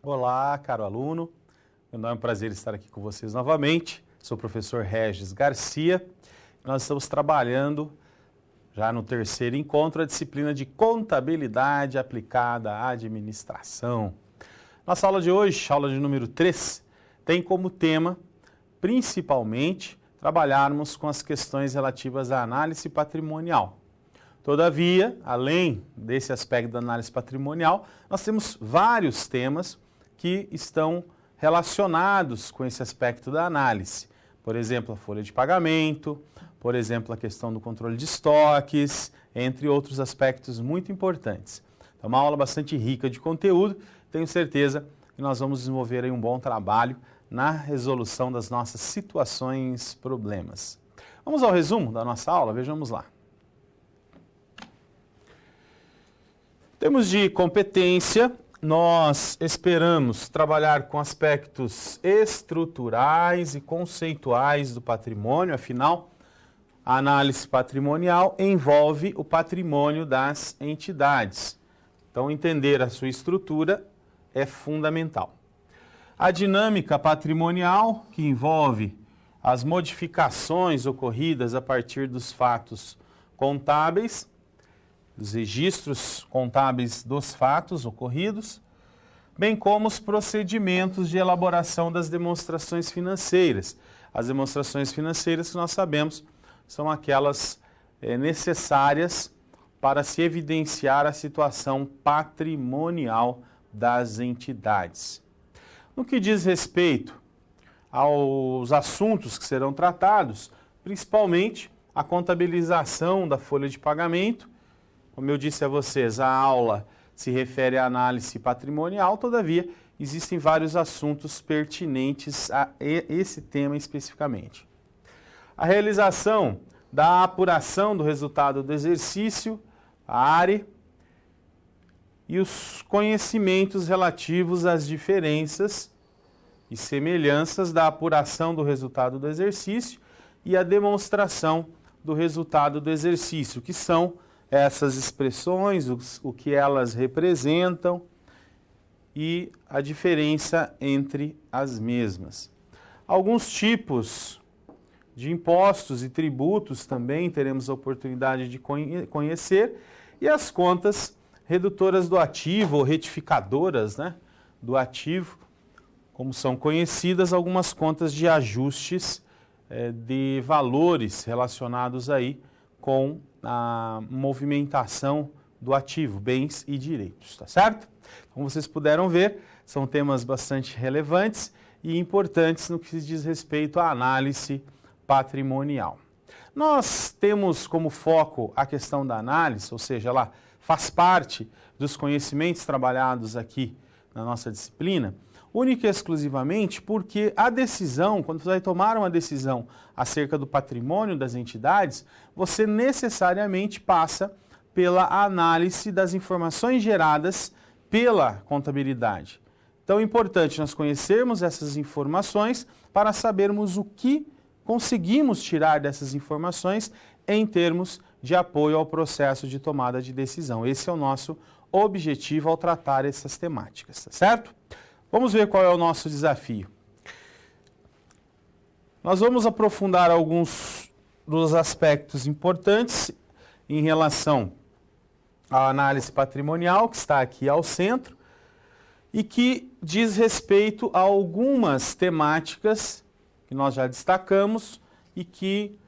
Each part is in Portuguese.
Olá, caro aluno. É um prazer estar aqui com vocês novamente. Sou o professor Regis Garcia. Nós estamos trabalhando já no terceiro encontro a disciplina de contabilidade aplicada à administração. Nossa aula de hoje, aula de número 3, tem como tema, principalmente, trabalharmos com as questões relativas à análise patrimonial. Todavia, além desse aspecto da análise patrimonial, nós temos vários temas que estão relacionados com esse aspecto da análise. Por exemplo, a folha de pagamento, por exemplo, a questão do controle de estoques, entre outros aspectos muito importantes. É uma aula bastante rica de conteúdo, tenho certeza que nós vamos desenvolver aí um bom trabalho na resolução das nossas situações, problemas. Vamos ao resumo da nossa aula? Vejamos lá. Em termos de competência, nós esperamos trabalhar com aspectos estruturais e conceituais do patrimônio, afinal, a análise patrimonial envolve o patrimônio das entidades. Então, entender a sua estrutura é fundamental. A dinâmica patrimonial, que envolve as modificações ocorridas a partir dos fatos contábeis, os registros contábeis dos fatos ocorridos, bem como os procedimentos de elaboração das demonstrações financeiras. As demonstrações financeiras que nós sabemos são aquelas necessárias para se evidenciar a situação patrimonial das entidades. No que diz respeito aos assuntos que serão tratados, principalmente a contabilização da folha de pagamento. Como eu disse a vocês, a aula se refere à análise patrimonial, todavia existem vários assuntos pertinentes a esse tema especificamente. A realização da apuração do resultado do exercício, a ARE, e os conhecimentos relativos às diferenças e semelhanças da apuração do resultado do exercício e a demonstração do resultado do exercício, que são essas expressões, o que elas representam e a diferença entre as mesmas. Alguns tipos de impostos e tributos também teremos a oportunidade de conhecer, e as contas redutoras do ativo ou retificadoras, do ativo, como são conhecidas, algumas contas de ajustes de valores relacionados aí com a movimentação do ativo, bens e direitos, tá certo? Como vocês puderam ver, são temas bastante relevantes e importantes no que se diz respeito à análise patrimonial. Nós temos como foco a questão da análise, ou seja, ela faz parte dos conhecimentos trabalhados aqui na nossa disciplina, única e exclusivamente porque a decisão, quando você vai tomar uma decisão acerca do patrimônio das entidades, você necessariamente passa pela análise das informações geradas pela contabilidade. Então é importante nós conhecermos essas informações para sabermos o que conseguimos tirar dessas informações em termos de apoio ao processo de tomada de decisão. Esse é o nosso objetivo ao tratar essas temáticas, tá certo? Vamos ver qual é o nosso desafio. Nós vamos aprofundar alguns dos aspectos importantes em relação à análise patrimonial, que está aqui ao centro, e que diz respeito a algumas temáticas que nós já destacamos e que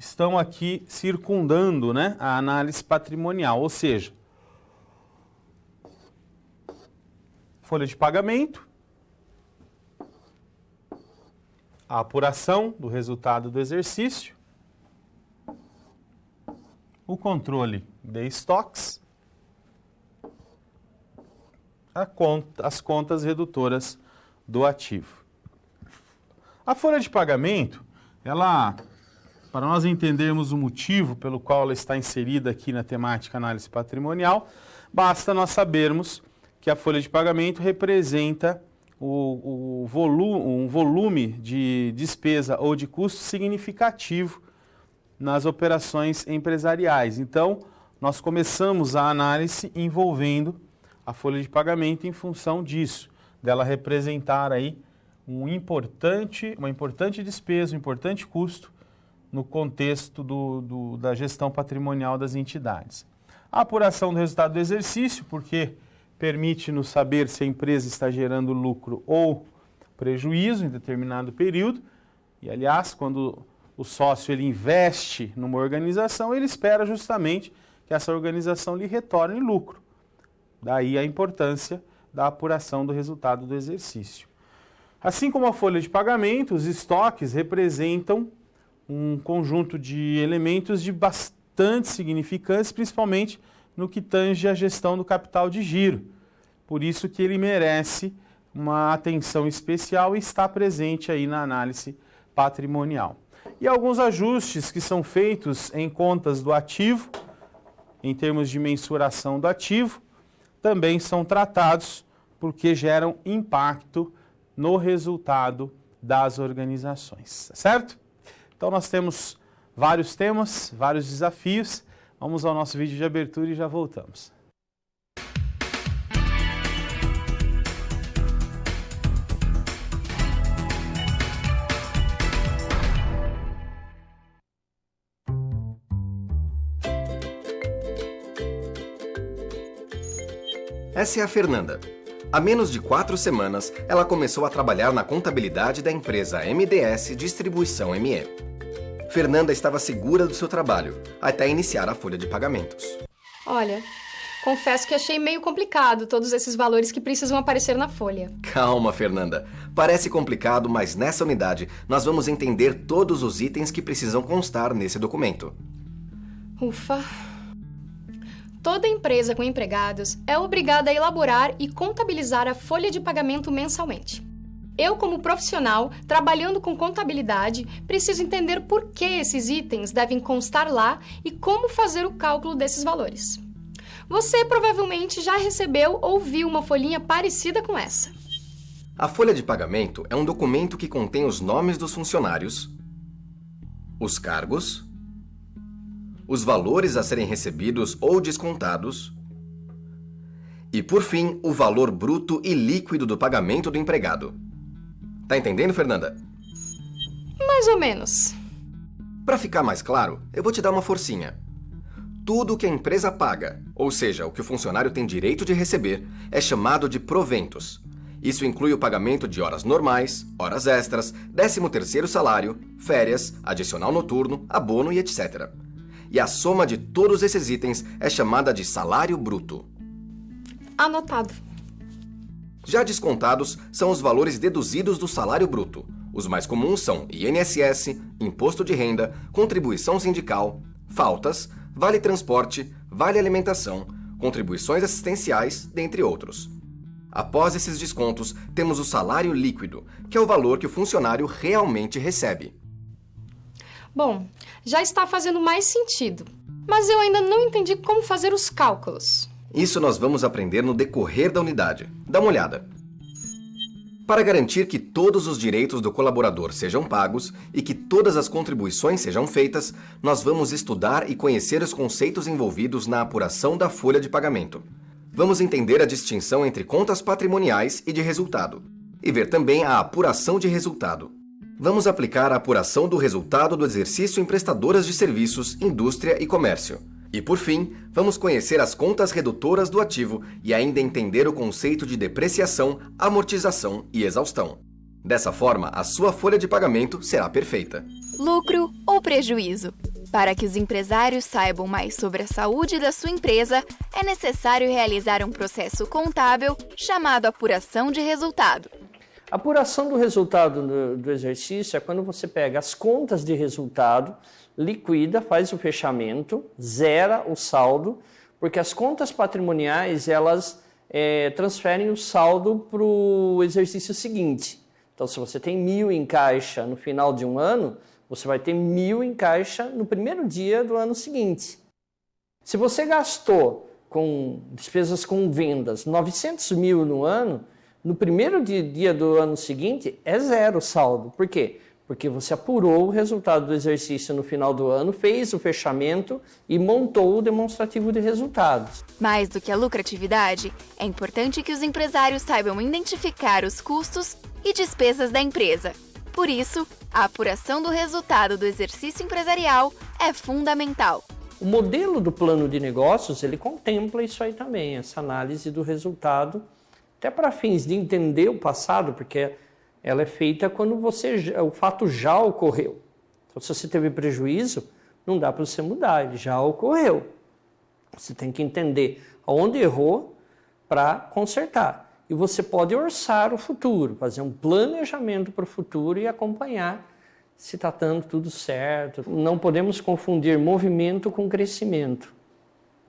estão aqui circundando, a análise patrimonial, ou seja, folha de pagamento, a apuração do resultado do exercício, o controle de estoques, as contas redutoras do ativo. A folha de pagamento, para nós entendermos o motivo pelo qual ela está inserida aqui na temática análise patrimonial, basta nós sabermos que a folha de pagamento representa um volume de despesa ou de custo significativo nas operações empresariais. Então, nós começamos a análise envolvendo a folha de pagamento em função disso, dela representar aí uma importante despesa, um importante custo no contexto da gestão patrimonial das entidades. A apuração do resultado do exercício, porque permite-nos saber se a empresa está gerando lucro ou prejuízo em determinado período. E, aliás, quando o sócio ele investe numa organização, ele espera justamente que essa organização lhe retorne lucro. Daí a importância da apuração do resultado do exercício. Assim como a folha de pagamento, os estoques representam um conjunto de elementos de bastante significância, principalmente no que tange a gestão do capital de giro. Por isso que ele merece uma atenção especial e está presente aí na análise patrimonial. E alguns ajustes que são feitos em contas do ativo, em termos de mensuração do ativo, também são tratados porque geram impacto no resultado das organizações, certo? Então nós temos vários temas, vários desafios. Vamos ao nosso vídeo de abertura e já voltamos. Essa é a Fernanda. Há menos de 4 semanas, ela começou a trabalhar na contabilidade da empresa MDS Distribuição ME. Fernanda estava segura do seu trabalho, até iniciar a folha de pagamentos. Olha, confesso que achei meio complicado todos esses valores que precisam aparecer na folha. Calma, Fernanda. Parece complicado, mas nessa unidade nós vamos entender todos os itens que precisam constar nesse documento. Ufa! Toda empresa com empregados é obrigada a elaborar e contabilizar a folha de pagamento mensalmente. Eu, como profissional, trabalhando com contabilidade, preciso entender por que esses itens devem constar lá e como fazer o cálculo desses valores. Você provavelmente já recebeu ou viu uma folhinha parecida com essa. A folha de pagamento é um documento que contém os nomes dos funcionários, os cargos, os valores a serem recebidos ou descontados e, por fim, o valor bruto e líquido do pagamento do empregado. Tá entendendo, Fernanda? Mais ou menos. Para ficar mais claro, eu vou te dar uma forcinha. Tudo que a empresa paga, ou seja, o que o funcionário tem direito de receber, é chamado de proventos. Isso inclui o pagamento de horas normais, horas extras, 13º salário, férias, adicional noturno, abono e etc. E a soma de todos esses itens é chamada de salário bruto. Anotado. Já descontados são os valores deduzidos do salário bruto. Os mais comuns são INSS, Imposto de Renda, Contribuição Sindical, faltas, Vale Transporte, Vale Alimentação, contribuições assistenciais, dentre outros. Após esses descontos, temos o salário líquido, que é o valor que o funcionário realmente recebe. Bom, já está fazendo mais sentido, mas eu ainda não entendi como fazer os cálculos. Isso nós vamos aprender no decorrer da unidade. Dá uma olhada. Para garantir que todos os direitos do colaborador sejam pagos e que todas as contribuições sejam feitas, nós vamos estudar e conhecer os conceitos envolvidos na apuração da folha de pagamento. Vamos entender a distinção entre contas patrimoniais e de resultado, e ver também a apuração de resultado. Vamos aplicar a apuração do resultado do exercício em prestadoras de serviços, indústria e comércio. E, por fim, vamos conhecer as contas redutoras do ativo e ainda entender o conceito de depreciação, amortização e exaustão. Dessa forma, a sua folha de pagamento será perfeita. Lucro ou prejuízo? Para que os empresários saibam mais sobre a saúde da sua empresa, é necessário realizar um processo contábil chamado apuração de resultado. A apuração do resultado do exercício é quando você pega as contas de resultado, liquida, faz o fechamento, zera o saldo, porque as contas patrimoniais elas transferem o saldo para o exercício seguinte. Então, se você tem 1.000 em caixa no final de um ano, você vai ter 1.000 em caixa no primeiro dia do ano seguinte. Se você gastou com despesas com vendas 900.000 no ano, no primeiro dia do ano seguinte é zero o saldo. Por quê? porque você apurou o resultado do exercício no final do ano, fez o fechamento e montou o demonstrativo de resultados. Mais do que a lucratividade, é importante que os empresários saibam identificar os custos e despesas da empresa. Por isso, a apuração do resultado do exercício empresarial é fundamental. O modelo do plano de negócios, ele contempla isso aí também, essa análise do resultado, até para fins de entender o passado, porque ela é feita quando o fato já ocorreu. Então, se você teve prejuízo, não dá para você mudar, ele já ocorreu. Você tem que entender onde errou para consertar. E você pode orçar o futuro, fazer um planejamento para o futuro e acompanhar se está dando tudo certo. Não podemos confundir movimento com crescimento,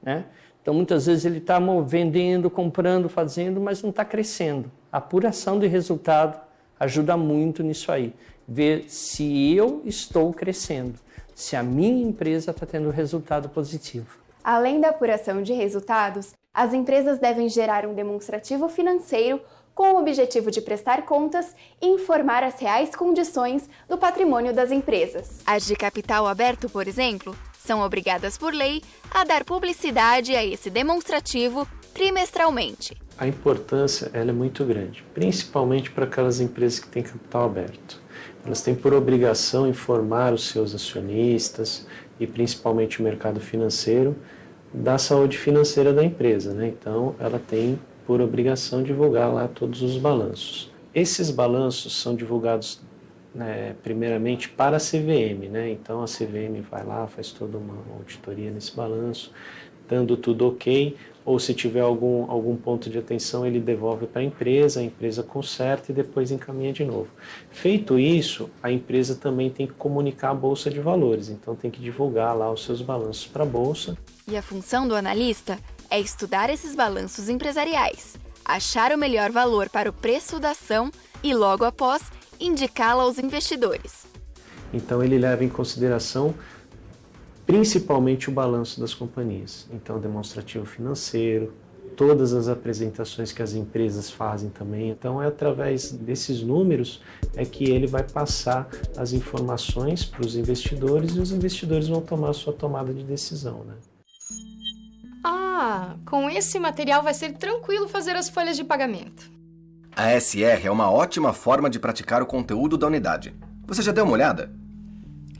né? Então, muitas vezes ele está vendendo, comprando, fazendo, mas não está crescendo. A apuração de resultado ajuda muito nisso aí. Ver se eu estou crescendo, se a minha empresa está tendo resultado positivo. Além da apuração de resultados, as empresas devem gerar um demonstrativo financeiro com o objetivo de prestar contas e informar as reais condições do patrimônio das empresas. As de capital aberto, por exemplo, são obrigadas por lei a dar publicidade a esse demonstrativo trimestralmente. A importância ela é muito grande, principalmente para aquelas empresas que têm capital aberto. Elas têm por obrigação informar os seus acionistas e principalmente o mercado financeiro da saúde financeira da empresa, né? Então, ela tem por obrigação divulgar lá todos os balanços. Esses balanços são divulgados primeiramente para a CVM, né? Então a CVM vai lá, faz toda uma auditoria nesse balanço, dando tudo ok, ou se tiver algum ponto de atenção, ele devolve para a empresa conserta e depois encaminha de novo. Feito isso, a empresa também tem que comunicar a Bolsa de Valores, então tem que divulgar lá os seus balanços para a Bolsa. E a função do analista é estudar esses balanços empresariais, achar o melhor valor para o preço da ação e, logo após, indicá-la aos investidores. Então ele leva em consideração principalmente o balanço das companhias. Então, demonstrativo financeiro, todas as apresentações que as empresas fazem também. Então, é através desses números que ele vai passar as informações para os investidores e os investidores vão tomar a sua tomada de decisão, né? Ah, com esse material vai ser tranquilo fazer as folhas de pagamento. A SR é uma ótima forma de praticar o conteúdo da unidade. Você já deu uma olhada?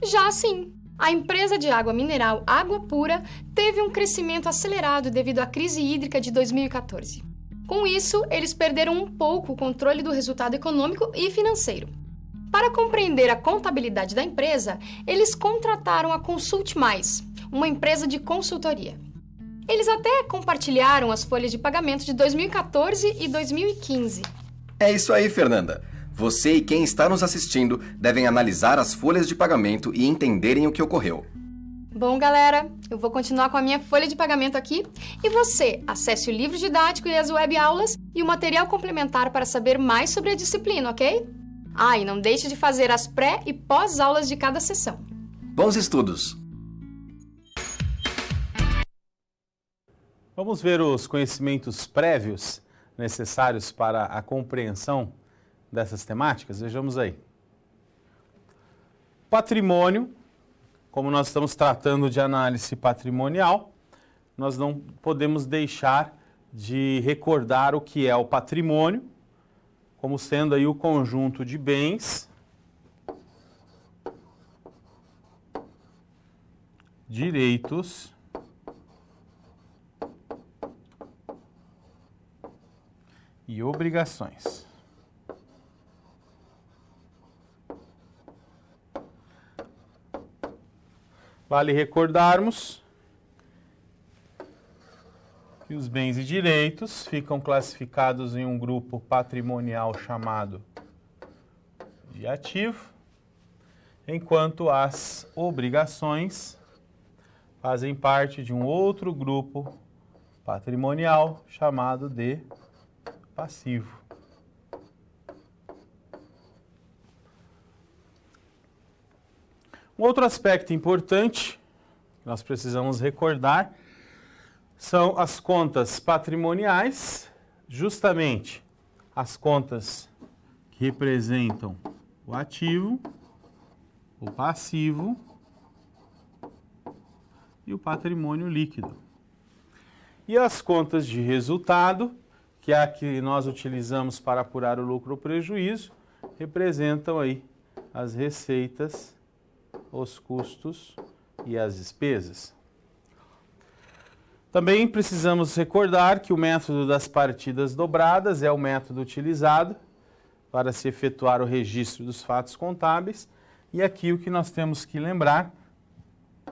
Já sim. A empresa de água mineral Água Pura teve um crescimento acelerado devido à crise hídrica de 2014. Com isso, eles perderam um pouco o controle do resultado econômico e financeiro. Para compreender a contabilidade da empresa, eles contrataram a Consulte Mais, uma empresa de consultoria. Eles até compartilharam as folhas de pagamento de 2014 e 2015. É isso aí, Fernanda. Você e quem está nos assistindo devem analisar as folhas de pagamento e entenderem o que ocorreu. Bom, galera, eu vou continuar com a minha folha de pagamento aqui e você acesse o livro didático e as web aulas e o material complementar para saber mais sobre a disciplina, ok? Ah, e não deixe de fazer as pré- e pós-aulas de cada sessão. Bons estudos! Vamos ver os conhecimentos prévios necessários para a compreensão dessas temáticas? Vejamos aí. Patrimônio, como nós estamos tratando de análise patrimonial, nós não podemos deixar de recordar o que é o patrimônio, como sendo aí o conjunto de bens, direitos e obrigações. Vale recordarmos que os bens e direitos ficam classificados em um grupo patrimonial chamado de ativo, enquanto as obrigações fazem parte de um outro grupo patrimonial chamado de passivo. Um outro aspecto importante que nós precisamos recordar são as contas patrimoniais, justamente as contas que representam o ativo o passivo e o patrimônio líquido. E as contas de resultado, que é a que nós utilizamos para apurar o lucro ou prejuízo, representam aí as receitas, os custos e as despesas. Também precisamos recordar que o método das partidas dobradas é o método utilizado para se efetuar o registro dos fatos contábeis. E aqui o que nós temos que lembrar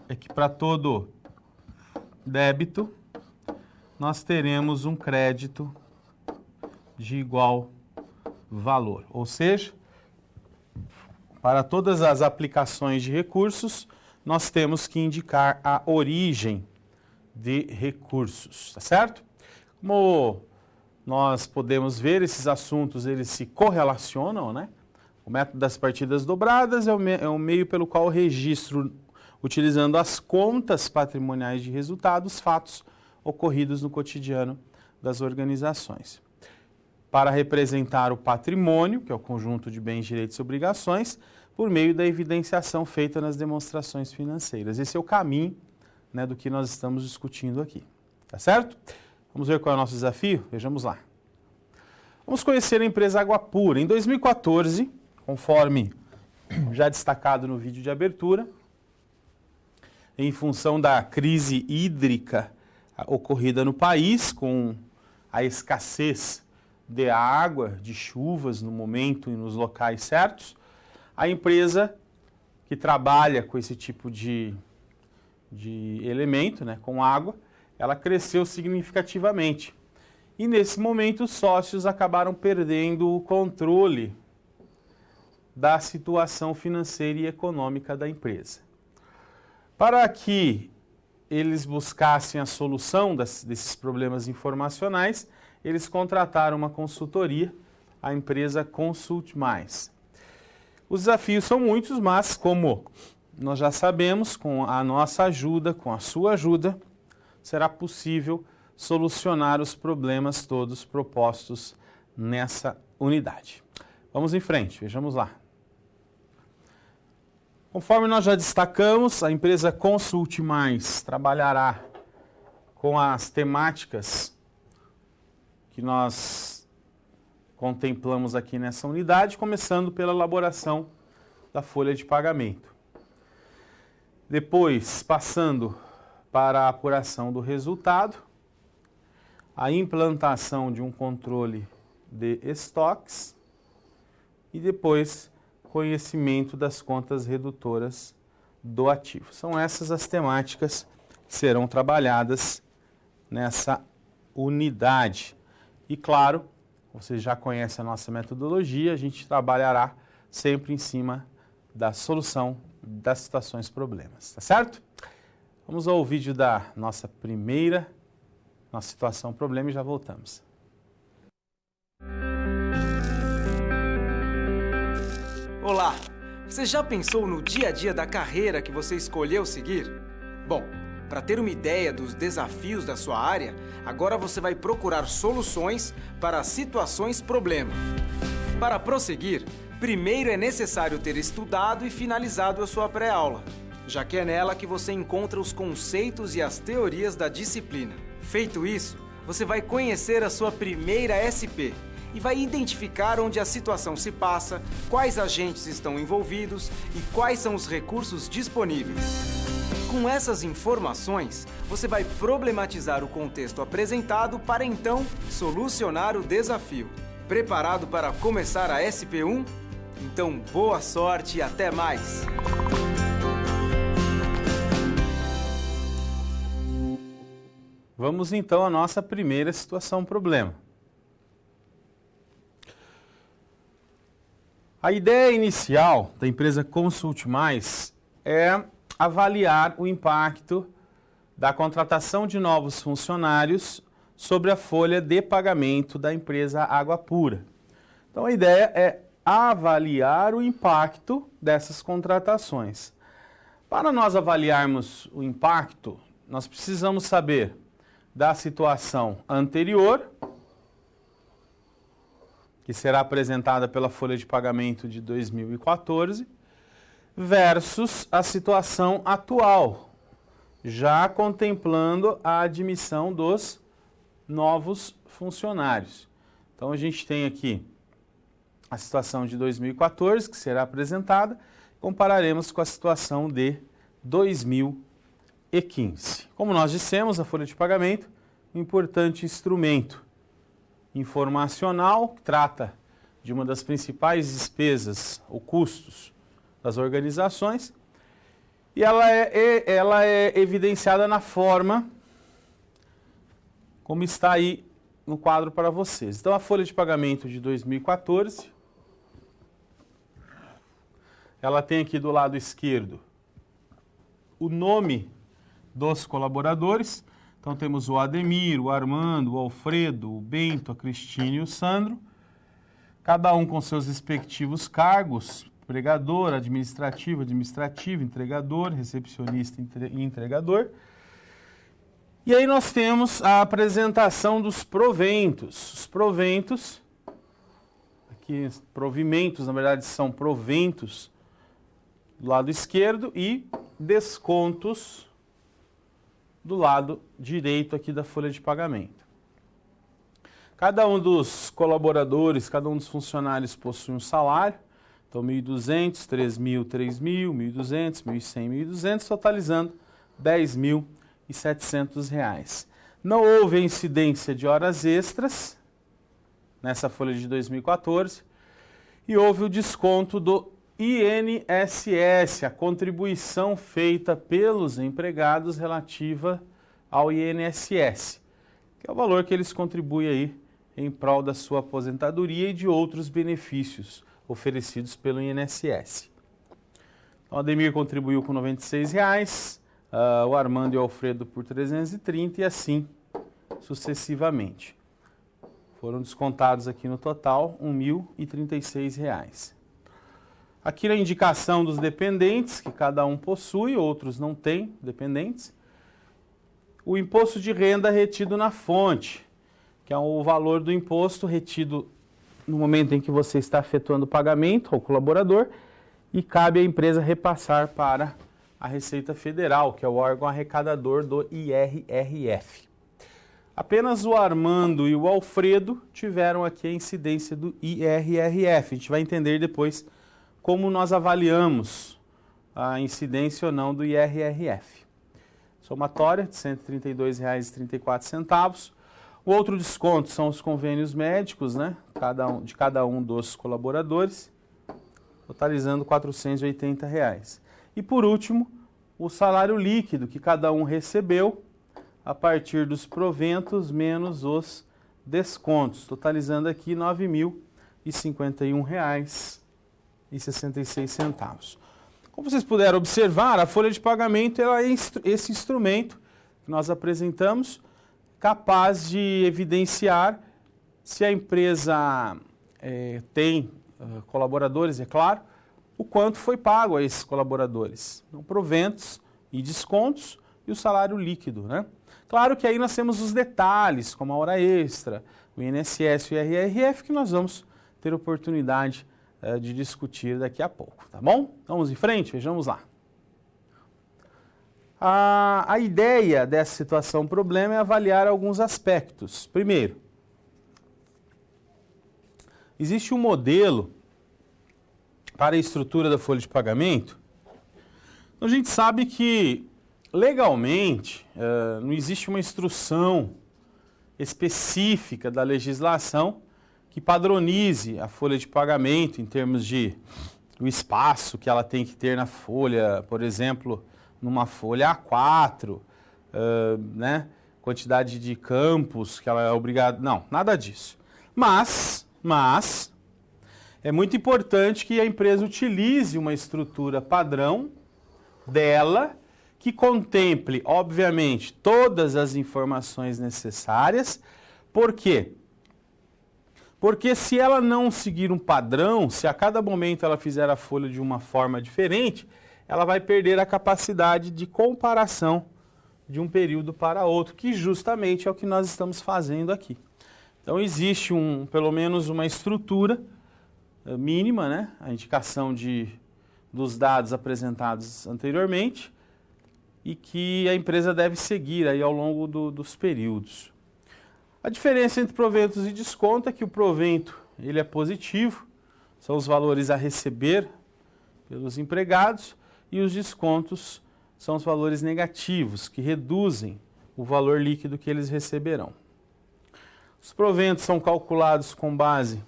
é que para todo débito nós teremos um crédito de igual valor. Ou seja, para todas as aplicações de recursos, nós temos que indicar a origem de recursos, tá certo? Como nós podemos ver, esses assuntos eles se correlacionam, né? O método das partidas dobradas é o meio pelo qual o registro, utilizando as contas patrimoniais de resultados, fatos ocorridos no cotidiano das organizações. Para representar o patrimônio, que é o conjunto de bens, direitos e obrigações, por meio da evidenciação feita nas demonstrações financeiras. Esse é o caminho, né, do que nós estamos discutindo aqui. Tá certo? Vamos ver qual é o nosso desafio? Vejamos lá. Vamos conhecer a empresa Água Pura. Em 2014, conforme já destacado no vídeo de abertura, em função da crise hídrica ocorrida no país, com a escassez de água, de chuvas no momento e nos locais certos, a empresa que trabalha com esse tipo de elemento, né, com água, ela cresceu significativamente. E nesse momento os sócios acabaram perdendo o controle da situação financeira e econômica da empresa. Para que eles buscassem a solução desses problemas informacionais, eles contrataram uma consultoria, a empresa Consult Mais. Os desafios são muitos, mas como nós já sabemos, com a nossa ajuda, com a sua ajuda, será possível solucionar os problemas todos propostos nessa unidade. Vamos em frente, vejamos lá. Conforme nós já destacamos, a empresa Consult Mais trabalhará com as temáticas que nós contemplamos aqui nessa unidade, começando pela elaboração da folha de pagamento. Depois, passando para a apuração do resultado, a implantação de um controle de estoques e depois conhecimento das contas redutoras do ativo. São essas as temáticas que serão trabalhadas nessa unidade. E claro, você já conhece a nossa metodologia, a gente trabalhará sempre em cima da solução das situações problemas, tá certo? Vamos ao vídeo da nossa situação problema e já voltamos. Olá! Você já pensou no dia a dia da carreira que você escolheu seguir? Bom, para ter uma ideia dos desafios da sua área, agora você vai procurar soluções para situações problema. Para prosseguir, primeiro é necessário ter estudado e finalizado a sua pré-aula, já que é nela que você encontra os conceitos e as teorias da disciplina. Feito isso, você vai conhecer a sua primeira SP e vai identificar onde a situação se passa, quais agentes estão envolvidos e quais são os recursos disponíveis. Com essas informações, você vai problematizar o contexto apresentado para então solucionar o desafio. Preparado para começar a SP1? Então, boa sorte e até mais! Vamos então à nossa primeira situação problema. A ideia inicial da empresa Consult Mais é avaliar o impacto da contratação de novos funcionários sobre a folha de pagamento da empresa Água Pura. Então a ideia é avaliar o impacto dessas contratações. Para nós avaliarmos o impacto, nós precisamos saber da situação anterior, que será apresentada pela folha de pagamento de 2014, versus a situação atual, já contemplando a admissão dos novos funcionários. Então, a gente tem aqui a situação de 2014, que será apresentada, compararemos com a situação de 2015. Como nós dissemos, a folha de pagamento é um importante instrumento informacional que trata de uma das principais despesas ou custos das organizações, e ela é evidenciada na forma como está aí no quadro para vocês. Então, a folha de pagamento de 2014, ela tem aqui do lado esquerdo o nome dos colaboradores. Então, temos o Ademir, o Armando, o Alfredo, o Bento, a Cristina e o Sandro, cada um com seus respectivos cargos: empregador, administrativo, entregador, recepcionista e entregador. E aí nós temos a apresentação dos proventos. Os proventos, aqui provimentos, na verdade são proventos do lado esquerdo e descontos do lado direito aqui da folha de pagamento. Cada um dos colaboradores, cada um dos funcionários possui um salário. Então, 1.200, 3.000, 3.000, 1.200, 1.100, 1.200, totalizando R$10.700. Não houve incidência de horas extras nessa folha de 2014 e houve o desconto do INSS, a contribuição feita pelos empregados relativa ao INSS, que é o valor que eles contribuem aí em prol da sua aposentadoria e de outros benefícios oferecidos pelo INSS. Então, o Ademir contribuiu com R$96, o Armando e o Alfredo por R$330 e assim sucessivamente. Foram descontados aqui no total R$1.036. Aqui na indicação dos dependentes, que cada um possui, outros não têm dependentes, o imposto de renda retido na fonte, que é o valor do imposto retido no momento em que você está efetuando o pagamento ao colaborador e cabe à empresa repassar para a Receita Federal, que é o órgão arrecadador do IRRF. Apenas o Armando e o Alfredo tiveram aqui a incidência do IRRF. A gente vai entender depois como nós avaliamos a incidência ou não do IRRF. Somatória de R$ 132,34. O outro desconto são os convênios médicos, né? De cada um dos colaboradores, totalizando R$ 480. E por último, o salário líquido que cada um recebeu a partir dos proventos menos os descontos, totalizando aqui R$ 9.051,66. Como vocês puderam observar, a folha de pagamento ela é esse instrumento que nós apresentamos, capaz de evidenciar se a empresa tem colaboradores, é claro, o quanto foi pago a esses colaboradores. Então, proventos e descontos e o salário líquido, né? Claro que aí nós temos os detalhes, como a hora extra, o INSS e o IRRF, que nós vamos ter oportunidade de discutir daqui a pouco, tá bom? Vamos em frente, vejamos lá. A ideia dessa situação problema é avaliar alguns aspectos. Primeiro, existe um modelo para a estrutura da folha de pagamento. Então, a gente sabe que, legalmente, não existe uma instrução específica da legislação que padronize a folha de pagamento em termos de o espaço que ela tem que ter na folha, por exemplo, numa folha A4, né? Quantidade de campos que ela é obrigada... Não, nada disso. Mas é muito importante que a empresa utilize uma estrutura padrão dela, que contemple, obviamente, todas as informações necessárias. Por quê? Porque se ela não seguir um padrão, se a cada momento ela fizer a folha de uma forma diferente, ela vai perder a capacidade de comparação de um período para outro, que justamente é o que nós estamos fazendo aqui. Então existe pelo menos uma estrutura mínima, né? A indicação dos dados apresentados anteriormente e que a empresa deve seguir aí ao longo dos períodos. A diferença entre proventos e desconto é que o provento ele é positivo, são os valores a receber pelos empregados, e os descontos são os valores negativos, que reduzem o valor líquido que eles receberão. Os proventos são calculados com base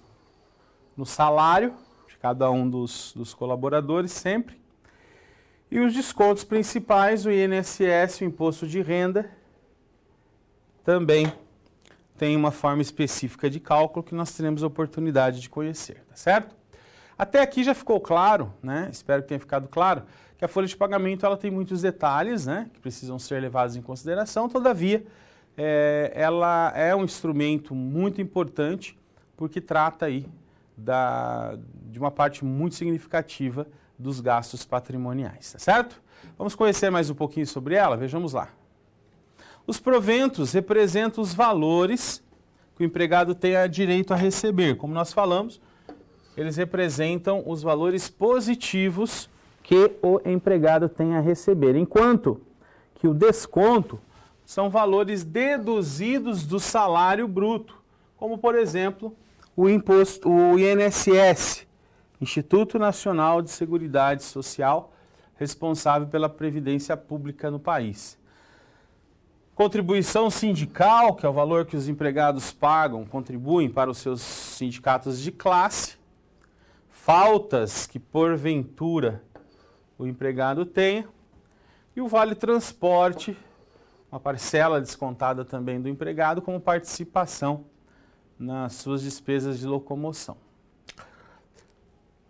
no salário de cada um dos colaboradores sempre, e os descontos principais, o INSS, o Imposto de Renda, também tem uma forma específica de cálculo que nós teremos a oportunidade de conhecer, tá certo? Até aqui já ficou claro, né? Espero que tenha ficado claro, que a folha de pagamento ela tem muitos detalhes, né? Que precisam ser levados em consideração, todavia, ela é um instrumento muito importante porque trata aí de uma parte muito significativa dos gastos patrimoniais, tá certo? Vamos conhecer mais um pouquinho sobre ela? Vejamos lá. Os proventos representam os valores que o empregado tenha direito a receber. Como nós falamos, eles representam os valores positivos que o empregado tem a receber, enquanto que o desconto são valores deduzidos do salário bruto, como, por exemplo, o INSS, Instituto Nacional de Seguridade Social, responsável pela previdência pública no país. Contribuição sindical, que é o valor que os empregados contribuem para os seus sindicatos de classe. Faltas que, porventura, o empregado tenha. E o vale-transporte, uma parcela descontada também do empregado como participação nas suas despesas de locomoção.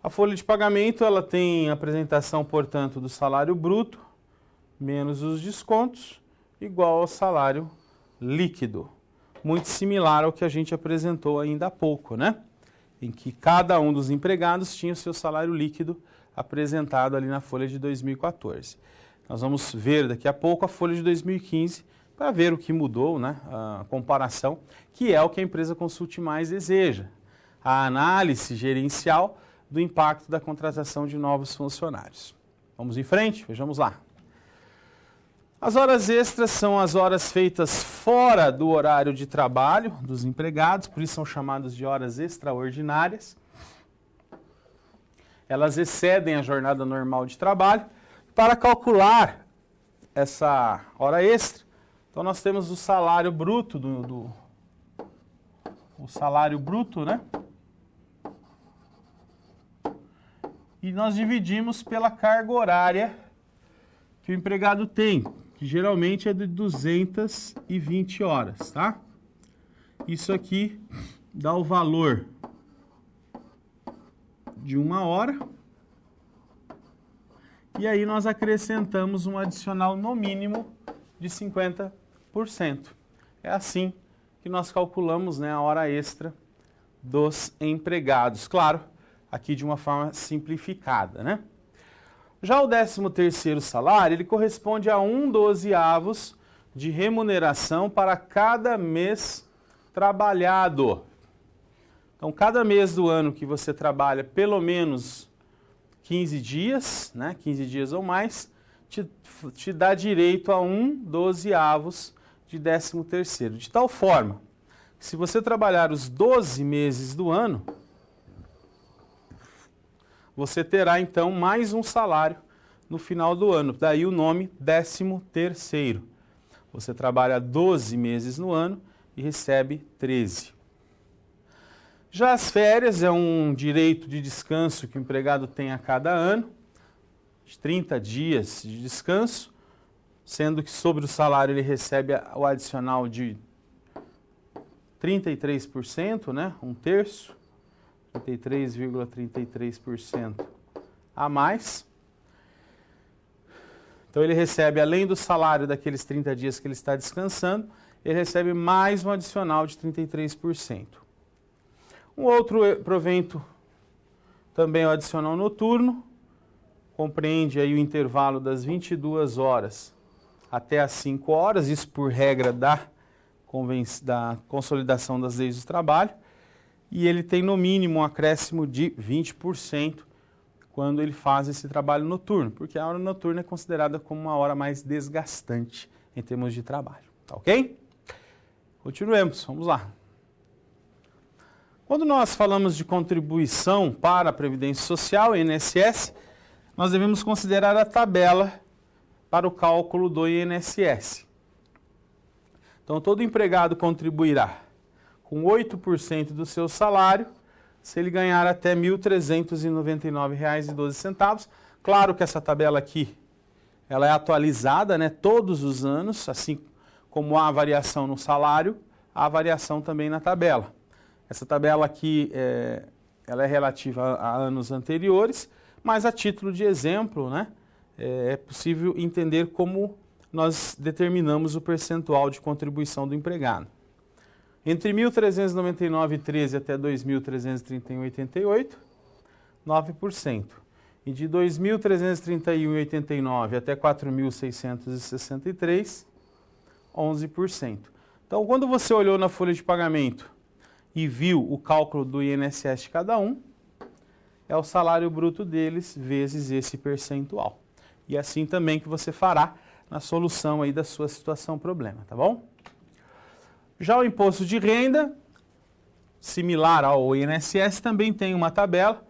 A folha de pagamento ela tem apresentação, portanto, do salário bruto, menos os descontos, igual ao salário líquido. Muito similar ao que a gente apresentou ainda há pouco, né? Em que cada um dos empregados tinha o seu salário líquido apresentado ali na folha de 2014. Nós vamos ver daqui a pouco a folha de 2015 para ver o que mudou, né? A comparação, que é o que a empresa Consulte Mais deseja. A análise gerencial do impacto da contratação de novos funcionários. Vamos em frente? Vejamos lá. As horas extras são as horas feitas fora do horário de trabalho dos empregados, por isso são chamadas de horas extraordinárias. Elas excedem a jornada normal de trabalho. Para calcular essa hora extra, então nós temos o salário bruto, o salário bruto, né? E nós dividimos pela carga horária que o empregado tem, que geralmente é de 220 horas, tá? Isso aqui dá o valor de 1 hora. E aí nós acrescentamos um adicional no mínimo de 50%. É assim que nós calculamos, né, a hora extra dos empregados. Claro, aqui de uma forma simplificada, né? Já o 13º salário, ele corresponde a 1/12 de remuneração para cada mês trabalhado. Então, cada mês do ano que você trabalha pelo menos 15 dias, né, 15 dias ou mais, te dá direito a 1/12 de 13º. De tal forma, que se você trabalhar os 12 meses do ano, você terá, então, mais um salário no final do ano. Daí o nome 13º. Você trabalha 12 meses no ano e recebe 13. Já as férias é um direito de descanso que o empregado tem a cada ano, de 30 dias de descanso, sendo que sobre o salário ele recebe o adicional de 33%, né? 1/3. 33,33% a mais. Então ele recebe, além do salário daqueles 30 dias que ele está descansando, ele recebe mais um adicional de 33%. Um outro provento também é o adicional noturno, compreende aí o intervalo das 22 horas até as 5 horas, isso por regra da Consolidação das Leis do Trabalho. E ele tem no mínimo um acréscimo de 20% quando ele faz esse trabalho noturno, porque a hora noturna é considerada como uma hora mais desgastante em termos de trabalho, tá ok? Continuemos, vamos lá. Quando nós falamos de contribuição para a Previdência Social, INSS, nós devemos considerar a tabela para o cálculo do INSS. Então, todo empregado contribuirá com 8% do seu salário, se ele ganhar até R$ 1.399,12. Claro que essa tabela aqui, ela é atualizada, né, todos os anos, assim como há variação no salário, há variação também na tabela. Essa tabela aqui, ela é relativa a anos anteriores, mas a título de exemplo, né, é possível entender como nós determinamos o percentual de contribuição do empregado. Entre 1.399,13 até 2.331,88, 9%. E de 2.331,89 até 4.663, 11%. Então, quando você olhou na folha de pagamento e viu o cálculo do INSS de cada um, é o salário bruto deles vezes esse percentual. E é assim também que você fará na solução aí da sua situação problema, tá bom? Já o imposto de renda, similar ao INSS, também tem uma tabela,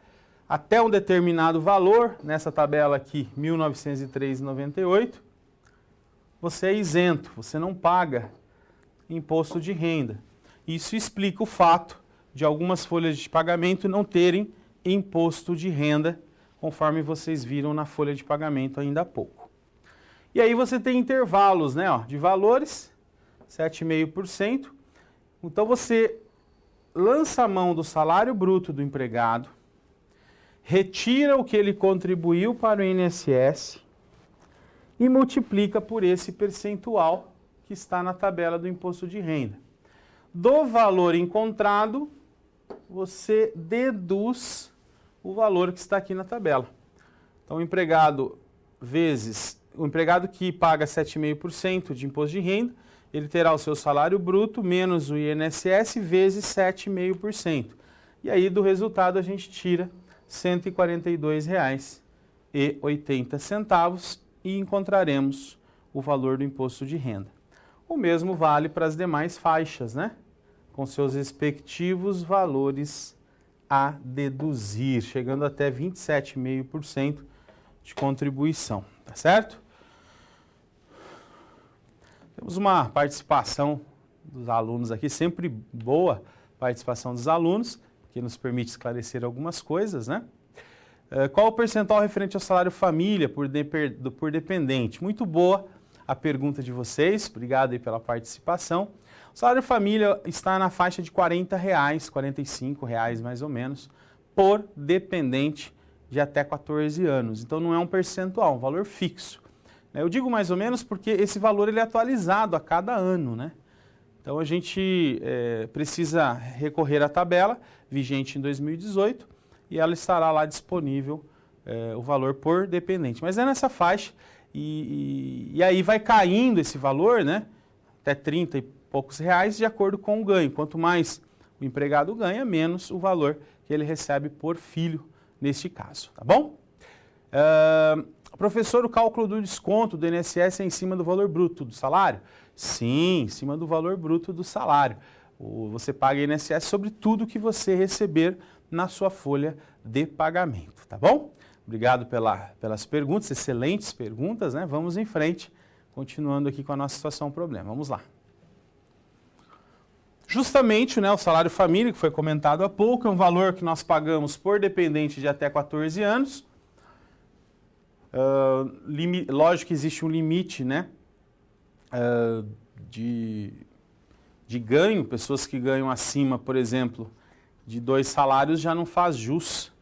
até um determinado valor, nessa tabela aqui, R$ 1.903,98, você é isento, você não paga imposto de renda. Isso explica o fato de algumas folhas de pagamento não terem imposto de renda, conforme vocês viram na folha de pagamento ainda há pouco. E aí você tem intervalos, né, de valores, 7,5%. Então você lança a mão do salário bruto do empregado, retira o que ele contribuiu para o INSS e multiplica por esse percentual que está na tabela do imposto de renda. Do valor encontrado, você deduz o valor que está aqui na tabela. Então, o empregado que paga 7,5% de imposto de renda, ele terá o seu salário bruto menos o INSS vezes 7,5%. E aí, do resultado, a gente tira R$ 142,80 e encontraremos o valor do imposto de renda. O mesmo vale para as demais faixas, né? Com seus respectivos valores a deduzir, chegando até 27,5% de contribuição, tá certo? Temos uma participação dos alunos aqui, sempre boa participação dos alunos, que nos permite esclarecer algumas coisas, né? Qual o percentual referente ao salário família por dependente? Muito boa a pergunta de vocês, obrigado aí pela participação. O salário família está na faixa de R$ 40, R$ 45 mais ou menos, por dependente de até 14 anos. Então não é um percentual, um valor fixo. Eu digo mais ou menos porque esse valor ele é atualizado a cada ano, né? Então a gente precisa recorrer à tabela vigente em 2018 e ela estará lá disponível o valor por dependente. Mas é nessa faixa e aí vai caindo esse valor, né? Até 30 e poucos reais de acordo com o ganho. Quanto mais o empregado ganha, menos o valor que ele recebe por filho neste caso, tá bom? Professor, o cálculo do desconto do INSS é em cima do valor bruto do salário? Sim, em cima do valor bruto do salário. Você paga INSS sobre tudo que você receber na sua folha de pagamento, tá bom? Obrigado pelas perguntas, excelentes perguntas, né? Vamos em frente, continuando aqui com a nossa situação problema. Vamos lá. Justamente, né, o salário família, que foi comentado há pouco, é um valor que nós pagamos por dependente de até 14 anos. Lógico que existe um limite, né, de ganho. Pessoas que ganham acima, por exemplo, de 2 salários já não faz jus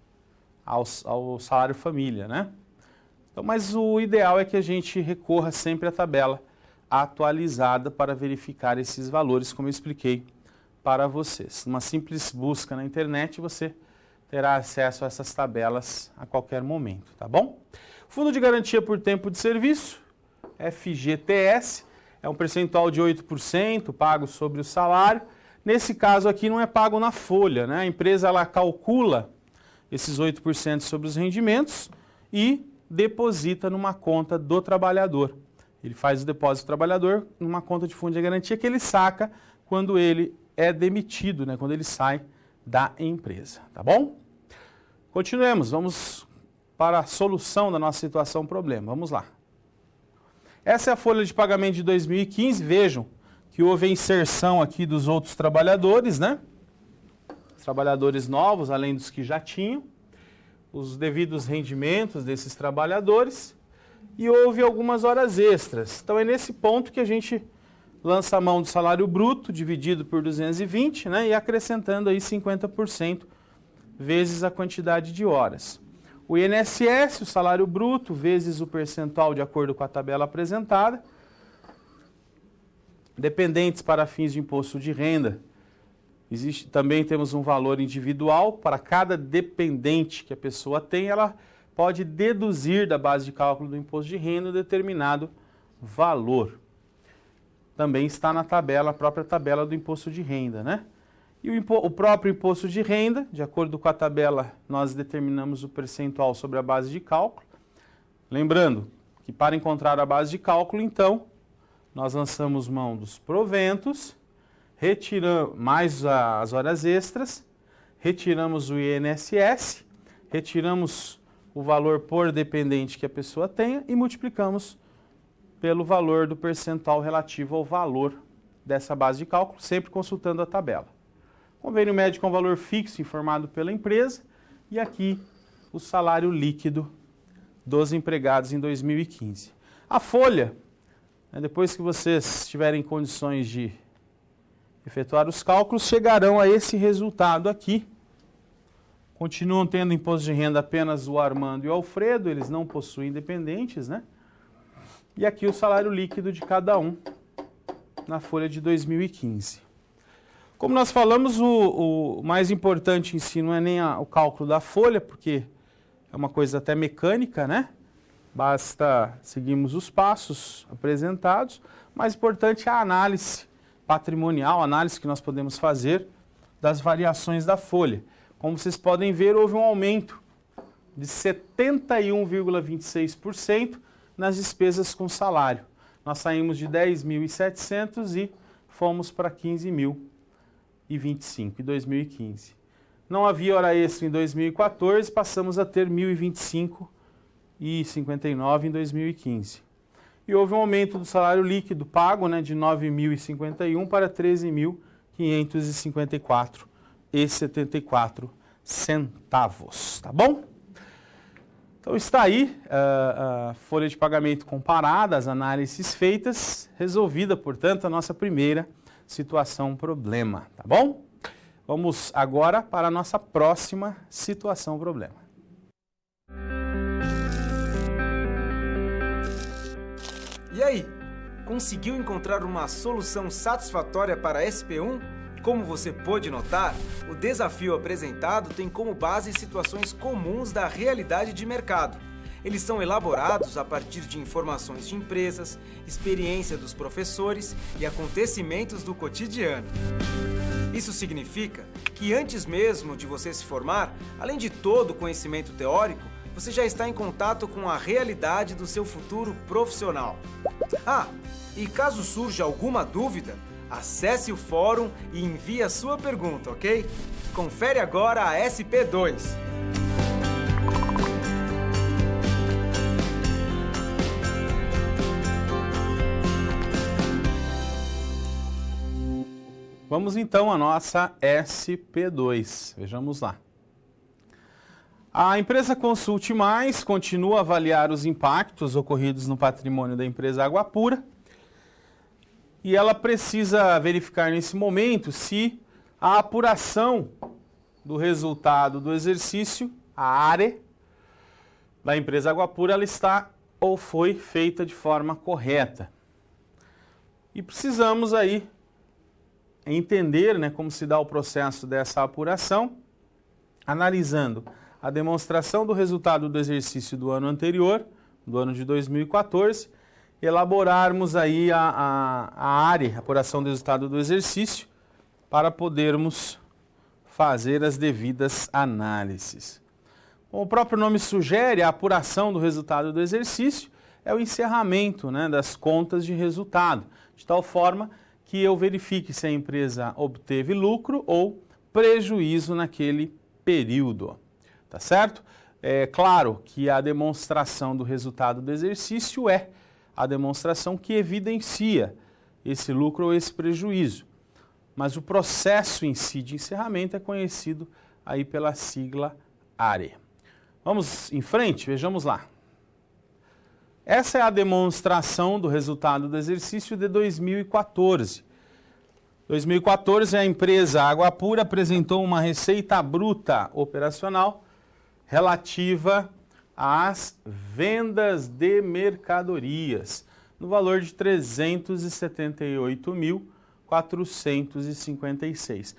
ao salário família, né? Então, mas o ideal é que a gente recorra sempre à tabela atualizada para verificar esses valores, como eu expliquei para vocês. Uma simples busca na internet você terá acesso a essas tabelas a qualquer momento, tá bom? Fundo de Garantia por Tempo de Serviço, FGTS, é um percentual de 8% pago sobre o salário. Nesse caso aqui não é pago na folha, né? A empresa ela calcula esses 8% sobre os rendimentos e deposita numa conta do trabalhador. Ele faz o depósito do trabalhador numa conta de fundo de garantia que ele saca quando ele é demitido, né? Quando ele sai da empresa, tá bom? Continuemos, vamos para a solução da nossa situação problema. Vamos lá. Essa é a folha de pagamento de 2015. Vejam que houve a inserção aqui dos outros trabalhadores, né? Os trabalhadores novos, além dos que já tinham, os devidos rendimentos desses trabalhadores e houve algumas horas extras. Então é nesse ponto que a gente lança a mão do salário bruto dividido por 220, né? E acrescentando aí 50% vezes a quantidade de horas. O INSS, o salário bruto, vezes o percentual de acordo com a tabela apresentada. Dependentes para fins de imposto de renda. Também temos um valor individual para cada dependente que a pessoa tem, ela pode deduzir da base de cálculo do imposto de renda um determinado valor. Também está na tabela, a própria tabela do imposto de renda, né? E o próprio imposto de renda, de acordo com a tabela, nós determinamos o percentual sobre a base de cálculo. Lembrando que para encontrar a base de cálculo, então, nós lançamos mão dos proventos, retiramos mais as horas extras, retiramos o INSS, retiramos o valor por dependente que a pessoa tenha e multiplicamos pelo valor do percentual relativo ao valor dessa base de cálculo, sempre consultando a tabela. Convênio médio com valor fixo informado pela empresa e aqui o salário líquido dos empregados em 2015. A folha, depois que vocês tiverem condições de efetuar os cálculos, chegarão a esse resultado aqui. Continuam tendo imposto de renda apenas o Armando e o Alfredo, eles não possuem dependentes, né? E aqui o salário líquido de cada um na folha de 2015. Como nós falamos, o mais importante em si não é nem o cálculo da folha, porque é uma coisa até mecânica, né? Basta seguirmos os passos apresentados. O mais importante é a análise patrimonial, a análise que nós podemos fazer das variações da folha. Como vocês podem ver, houve um aumento de 71,26% nas despesas com salário. Nós saímos de 10.700 e fomos para 15.025 em 2015. Não havia hora extra em 2014, passamos a ter 1.025,59 em 2015. E houve um aumento do salário líquido pago, né, de 9.051 para 13.554,74 centavos, tá bom? Então está aí a folha de pagamento comparada, as análises feitas, resolvida, portanto, a nossa primeira situação problema, tá bom? Vamos agora para a nossa próxima situação problema. E aí, conseguiu encontrar uma solução satisfatória para a SP1? Como você pôde notar, o desafio apresentado tem como base situações comuns da realidade de mercado. Eles são elaborados a partir de informações de empresas, experiência dos professores e acontecimentos do cotidiano. Isso significa que antes mesmo de você se formar, além de todo o conhecimento teórico, você já está em contato com a realidade do seu futuro profissional. Ah, e caso surja alguma dúvida, acesse o fórum e envie a sua pergunta, ok? Confere agora a SP2. Vamos então à nossa SP2. Vejamos lá. A empresa Consulte Mais continua a avaliar os impactos ocorridos no patrimônio da empresa Água Pura e ela precisa verificar nesse momento se a apuração do resultado do exercício, a área da empresa Água Pura, ela está ou foi feita de forma correta. E precisamos aí entender, né, como se dá o processo dessa apuração, analisando a demonstração do resultado do exercício do ano anterior, do ano de 2014, elaborarmos aí a área, a apuração do resultado do exercício, para podermos fazer as devidas análises. Como o próprio nome sugere, a apuração do resultado do exercício é o encerramento, né, das contas de resultado, de tal forma que eu verifique se a empresa obteve lucro ou prejuízo naquele período, tá certo? É claro que a demonstração do resultado do exercício é a demonstração que evidencia esse lucro ou esse prejuízo, mas o processo em si de encerramento é conhecido aí pela sigla ARE. Vamos em frente, vejamos lá. Essa é a demonstração do resultado do exercício de 2014. 2014, a empresa Água Pura apresentou uma receita bruta operacional relativa às vendas de mercadorias, no valor de R$ 378.456.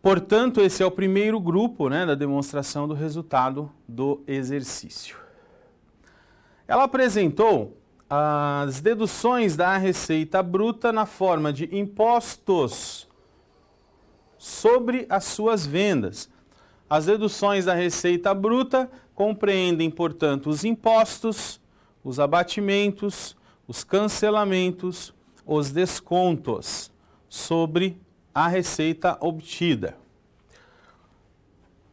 Portanto, esse é o primeiro grupo, né, da demonstração do resultado do exercício. Ela apresentou as deduções da receita bruta na forma de impostos sobre as suas vendas. As deduções da receita bruta compreendem, portanto, os impostos, os abatimentos, os cancelamentos, os descontos sobre a receita obtida.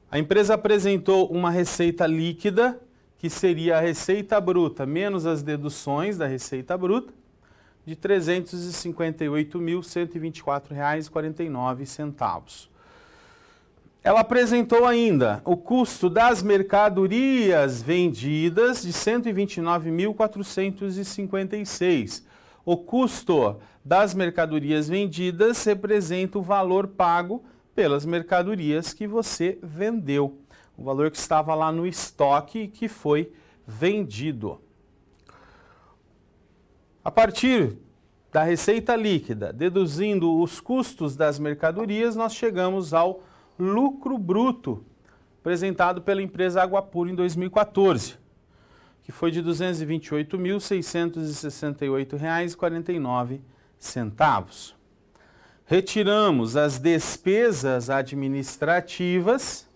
A empresa apresentou uma receita líquida, que seria a receita bruta menos as deduções da receita bruta, de R$ 358.124,49. Ela apresentou ainda o custo das mercadorias vendidas de R$ 129.456. O custo das mercadorias vendidas representa o valor pago pelas mercadorias que você vendeu, o valor que estava lá no estoque e que foi vendido. A partir da receita líquida, deduzindo os custos das mercadorias, nós chegamos ao lucro bruto, apresentado pela empresa Água Pura em 2014, que foi de R$ 228.668,49. Retiramos as despesas administrativas,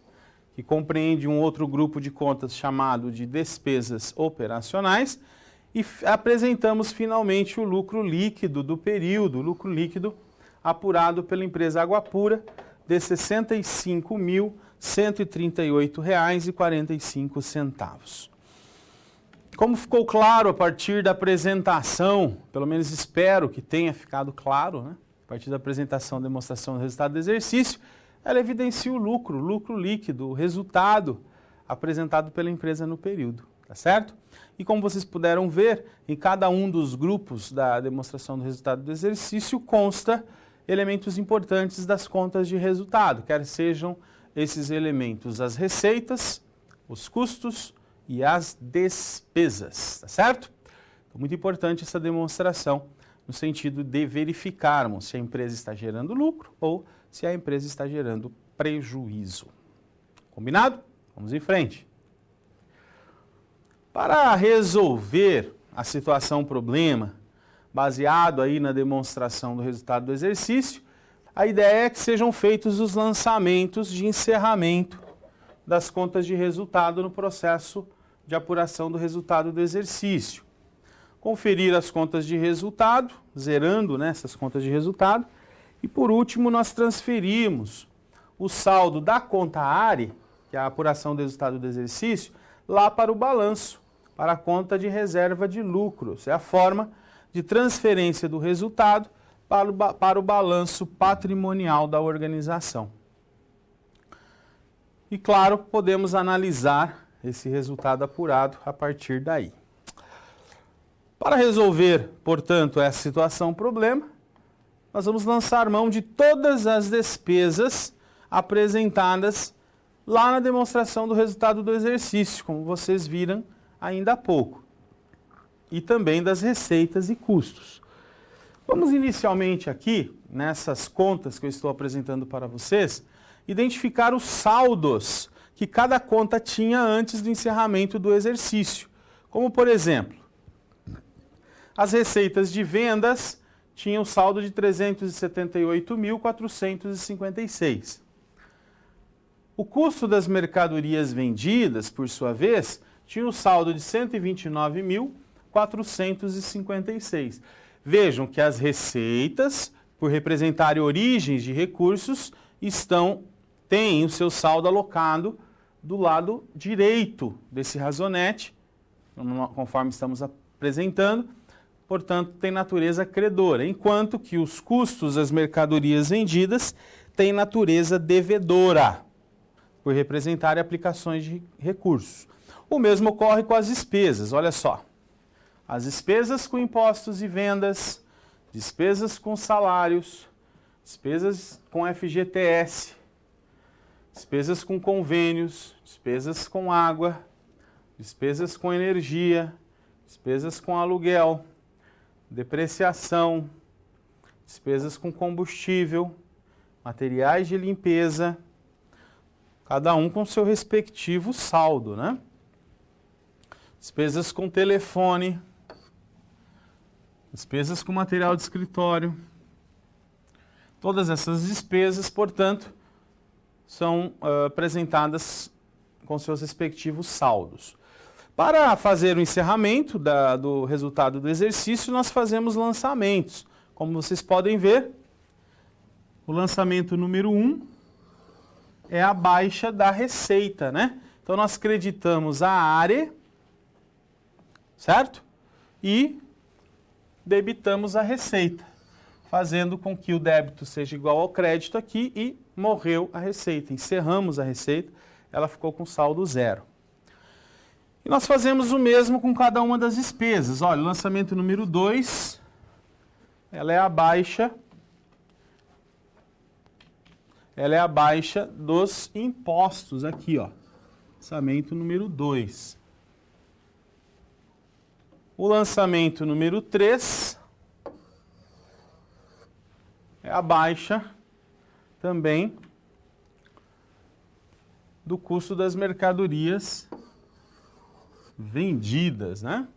que compreende um outro grupo de contas chamado de despesas operacionais, e apresentamos finalmente o lucro líquido do período, o lucro líquido apurado pela empresa Água Pura, de R$ 65.138,45. Como ficou claro a partir da apresentação, pelo menos espero que tenha ficado claro, né? A partir da apresentação, demonstração do resultado do exercício, ela evidencia o lucro líquido, o resultado apresentado pela empresa no período, tá certo? E como vocês puderam ver, em cada um dos grupos da demonstração do resultado do exercício consta elementos importantes das contas de resultado, quer sejam esses elementos as receitas, os custos e as despesas, tá certo? Então, muito importante essa demonstração no sentido de verificarmos se a empresa está gerando lucro ou se a empresa está gerando prejuízo. Combinado? Vamos em frente. Para resolver a situação problema, baseado aí na demonstração do resultado do exercício, a ideia é que sejam feitos os lançamentos de encerramento das contas de resultado no processo de apuração do resultado do exercício. Conferir as contas de resultado, zerando, né, essas contas de resultado, e por último nós transferimos o saldo da conta ARE, que é a apuração do resultado do exercício, lá para o balanço, para a conta de reserva de lucros. É a forma de transferência do resultado para o balanço patrimonial da organização. E claro, podemos analisar esse resultado apurado a partir daí. Para resolver, portanto, essa situação problema, nós vamos lançar mão de todas as despesas apresentadas lá na demonstração do resultado do exercício, como vocês viram ainda há pouco, e também das receitas e custos. Vamos inicialmente aqui, nessas contas que eu estou apresentando para vocês, identificar os saldos que cada conta tinha antes do encerramento do exercício. Como, por exemplo, as receitas de vendas tinham saldo de R$ 378.456. O custo das mercadorias vendidas, por sua vez, tinha um saldo de 129.456. Vejam que as receitas, por representarem origens de recursos, têm o seu saldo alocado do lado direito desse razonete, conforme estamos apresentando, portanto, tem natureza credora, enquanto que os custos das mercadorias vendidas têm natureza devedora, por representarem aplicações de recursos. O mesmo ocorre com as despesas, olha só. As despesas com impostos e vendas, despesas com salários, despesas com FGTS, despesas com convênios, despesas com água, despesas com energia, despesas com aluguel, depreciação, despesas com combustível, materiais de limpeza, cada um com seu respectivo saldo, né? Despesas com telefone, despesas com material de escritório. Todas essas despesas, portanto, são apresentadas com seus respectivos saldos. Para fazer o encerramento do resultado do exercício, nós fazemos lançamentos. Como vocês podem ver, o lançamento número 1 é a baixa da receita, né? Então, nós creditamos a área, certo? E debitamos a receita, fazendo com que o débito seja igual ao crédito aqui e morreu a receita. Encerramos a receita, ela ficou com saldo zero. E nós fazemos o mesmo com cada uma das despesas. Olha, o lançamento número 2, ela é a baixa dos impostos aqui, ó. Lançamento número 2. O lançamento número 3 é a baixa também do custo das mercadorias vendidas, né?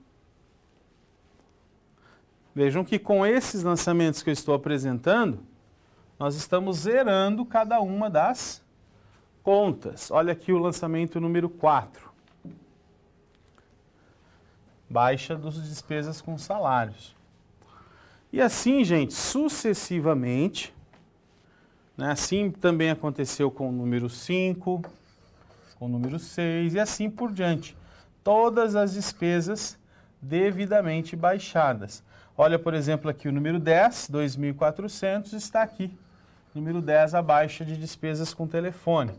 Vejam que com esses lançamentos que eu estou apresentando, nós estamos zerando cada uma das contas. Olha aqui o lançamento número 4. Baixa das despesas com salários. E assim, gente, sucessivamente, né? Assim também aconteceu com o número 5, com o número 6 e assim por diante. Todas as despesas devidamente baixadas. Olha, por exemplo, aqui o número 10, 2.400, está aqui. Número 10, a baixa de despesas com telefone.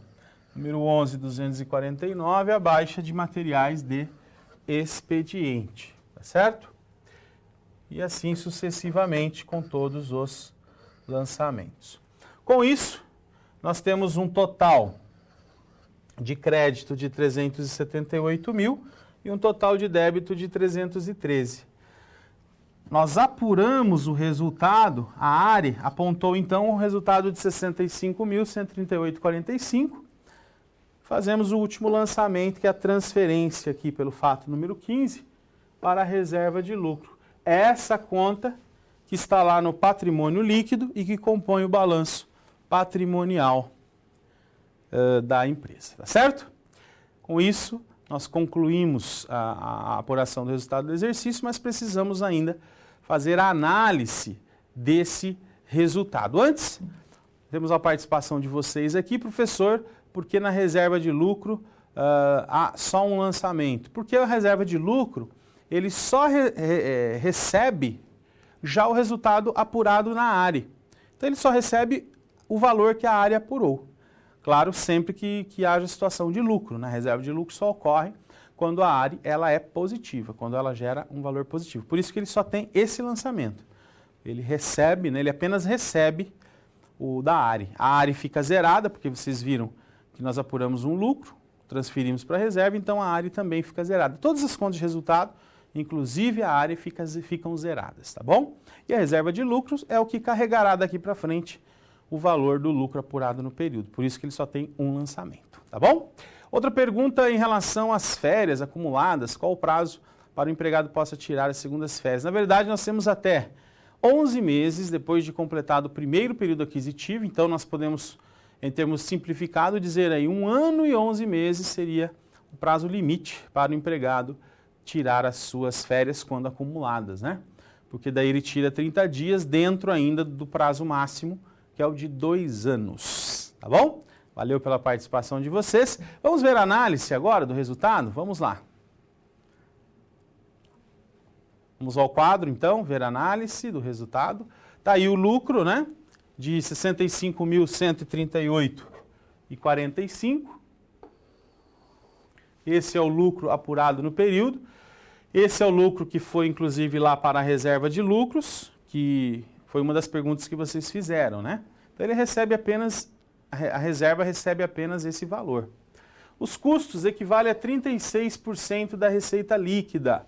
Número 11, 249, a baixa de materiais de expediente. Tá certo? E assim sucessivamente com todos os lançamentos. Com isso, nós temos um total de crédito de 378 mil e um total de débito de 313. Nós apuramos o resultado, a área apontou então o resultado de 65.138,45. Fazemos o último lançamento, que é a transferência aqui pelo fato número 15 para a reserva de lucro. Essa conta que está lá no patrimônio líquido e que compõe o balanço patrimonial da empresa, tá certo? Com isso, nós concluímos a apuração do resultado do exercício, mas precisamos ainda fazer a análise desse resultado. Antes, temos a participação de vocês aqui, professor, porque na reserva de lucro há só um lançamento. Porque a reserva de lucro, ele só recebe já o resultado apurado na área. Então, ele só recebe o valor que a área apurou. Claro, sempre que haja situação de lucro. Na reserva de lucro só ocorre quando a área ela é positiva, quando ela gera um valor positivo. Por isso que ele só tem esse lançamento. Ele recebe, né, ele apenas recebe o da área. A área fica zerada, porque vocês viram que nós apuramos um lucro, transferimos para a reserva, então a área também fica zerada. Todas as contas de resultado, inclusive a área, ficam zeradas, tá bom? E a reserva de lucros é o que carregará daqui para frente o valor do lucro apurado no período. Por isso que ele só tem um lançamento, tá bom? Outra pergunta em relação às férias acumuladas, qual o prazo para o empregado possa tirar as segundas férias? Na verdade, nós temos até 11 meses depois de completado o primeiro período aquisitivo, então nós podemos em termos simplificados, dizer aí 1 ano e 11 meses seria o prazo limite para o empregado tirar as suas férias quando acumuladas, né? Porque daí ele tira 30 dias dentro ainda do prazo máximo, que é o de 2 anos, tá bom? Valeu pela participação de vocês. Vamos ver a análise agora do resultado? Vamos lá. Vamos ao quadro, então, ver a análise do resultado. Está aí o lucro, né? De 65.138,45. Esse é o lucro apurado no período. Esse é o lucro que foi, inclusive, lá para a reserva de lucros, que foi uma das perguntas que vocês fizeram, né? Então, ele recebe apenas, a reserva recebe apenas esse valor. Os custos equivalem a 36% da receita líquida,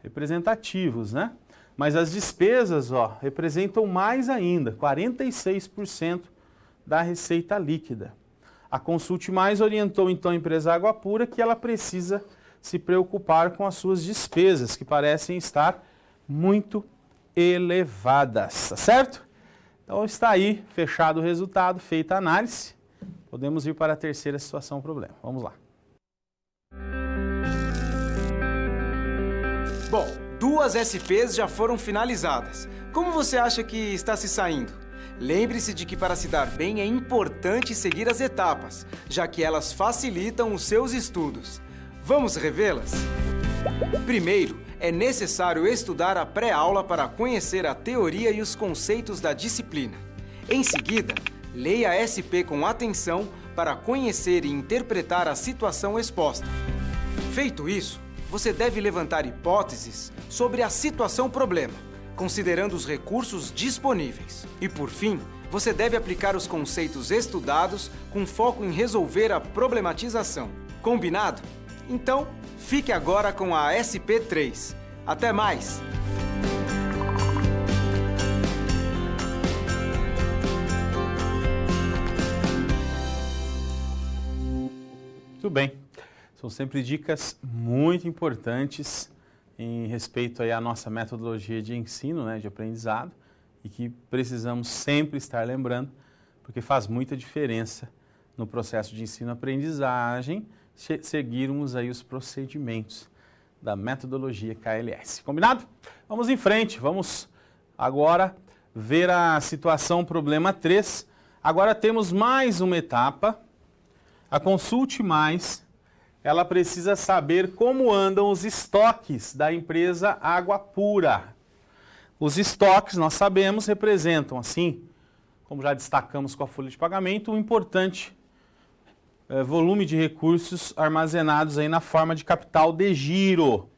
representativos, né? Mas as despesas, ó, representam mais ainda, 46% da receita líquida. A Consulte Mais orientou então a empresa Água Pura que ela precisa se preocupar com as suas despesas, que parecem estar muito elevadas, tá certo? Então está aí, fechado o resultado, feita a análise. Podemos ir para a terceira situação problema. Vamos lá. Bom, 2 SPs já foram finalizadas. Como você acha que está se saindo? Lembre-se de que para se dar bem é importante seguir as etapas, já que elas facilitam os seus estudos. Vamos revê-las? Primeiro, é necessário estudar a pré-aula para conhecer a teoria e os conceitos da disciplina. Em seguida, leia a SP com atenção para conhecer e interpretar a situação exposta. Feito isso, você deve levantar hipóteses sobre a situação problema, considerando os recursos disponíveis. E por fim, você deve aplicar os conceitos estudados com foco em resolver a problematização. Combinado? Então, fique agora com a SP3. Até mais! Muito bem. São sempre dicas muito importantes em respeito aí à nossa metodologia de ensino, né, de aprendizado, e que precisamos sempre estar lembrando, porque faz muita diferença no processo de ensino-aprendizagem seguirmos aí os procedimentos da metodologia KLS. Combinado? Vamos em frente, vamos agora ver a situação problema 3. Agora temos mais uma etapa. A Consulte Mais, ela precisa saber como andam os estoques da empresa Água Pura. Os estoques, nós sabemos, representam, assim, como já destacamos com a folha de pagamento, um importante volume de recursos armazenados aí na forma de capital de giro.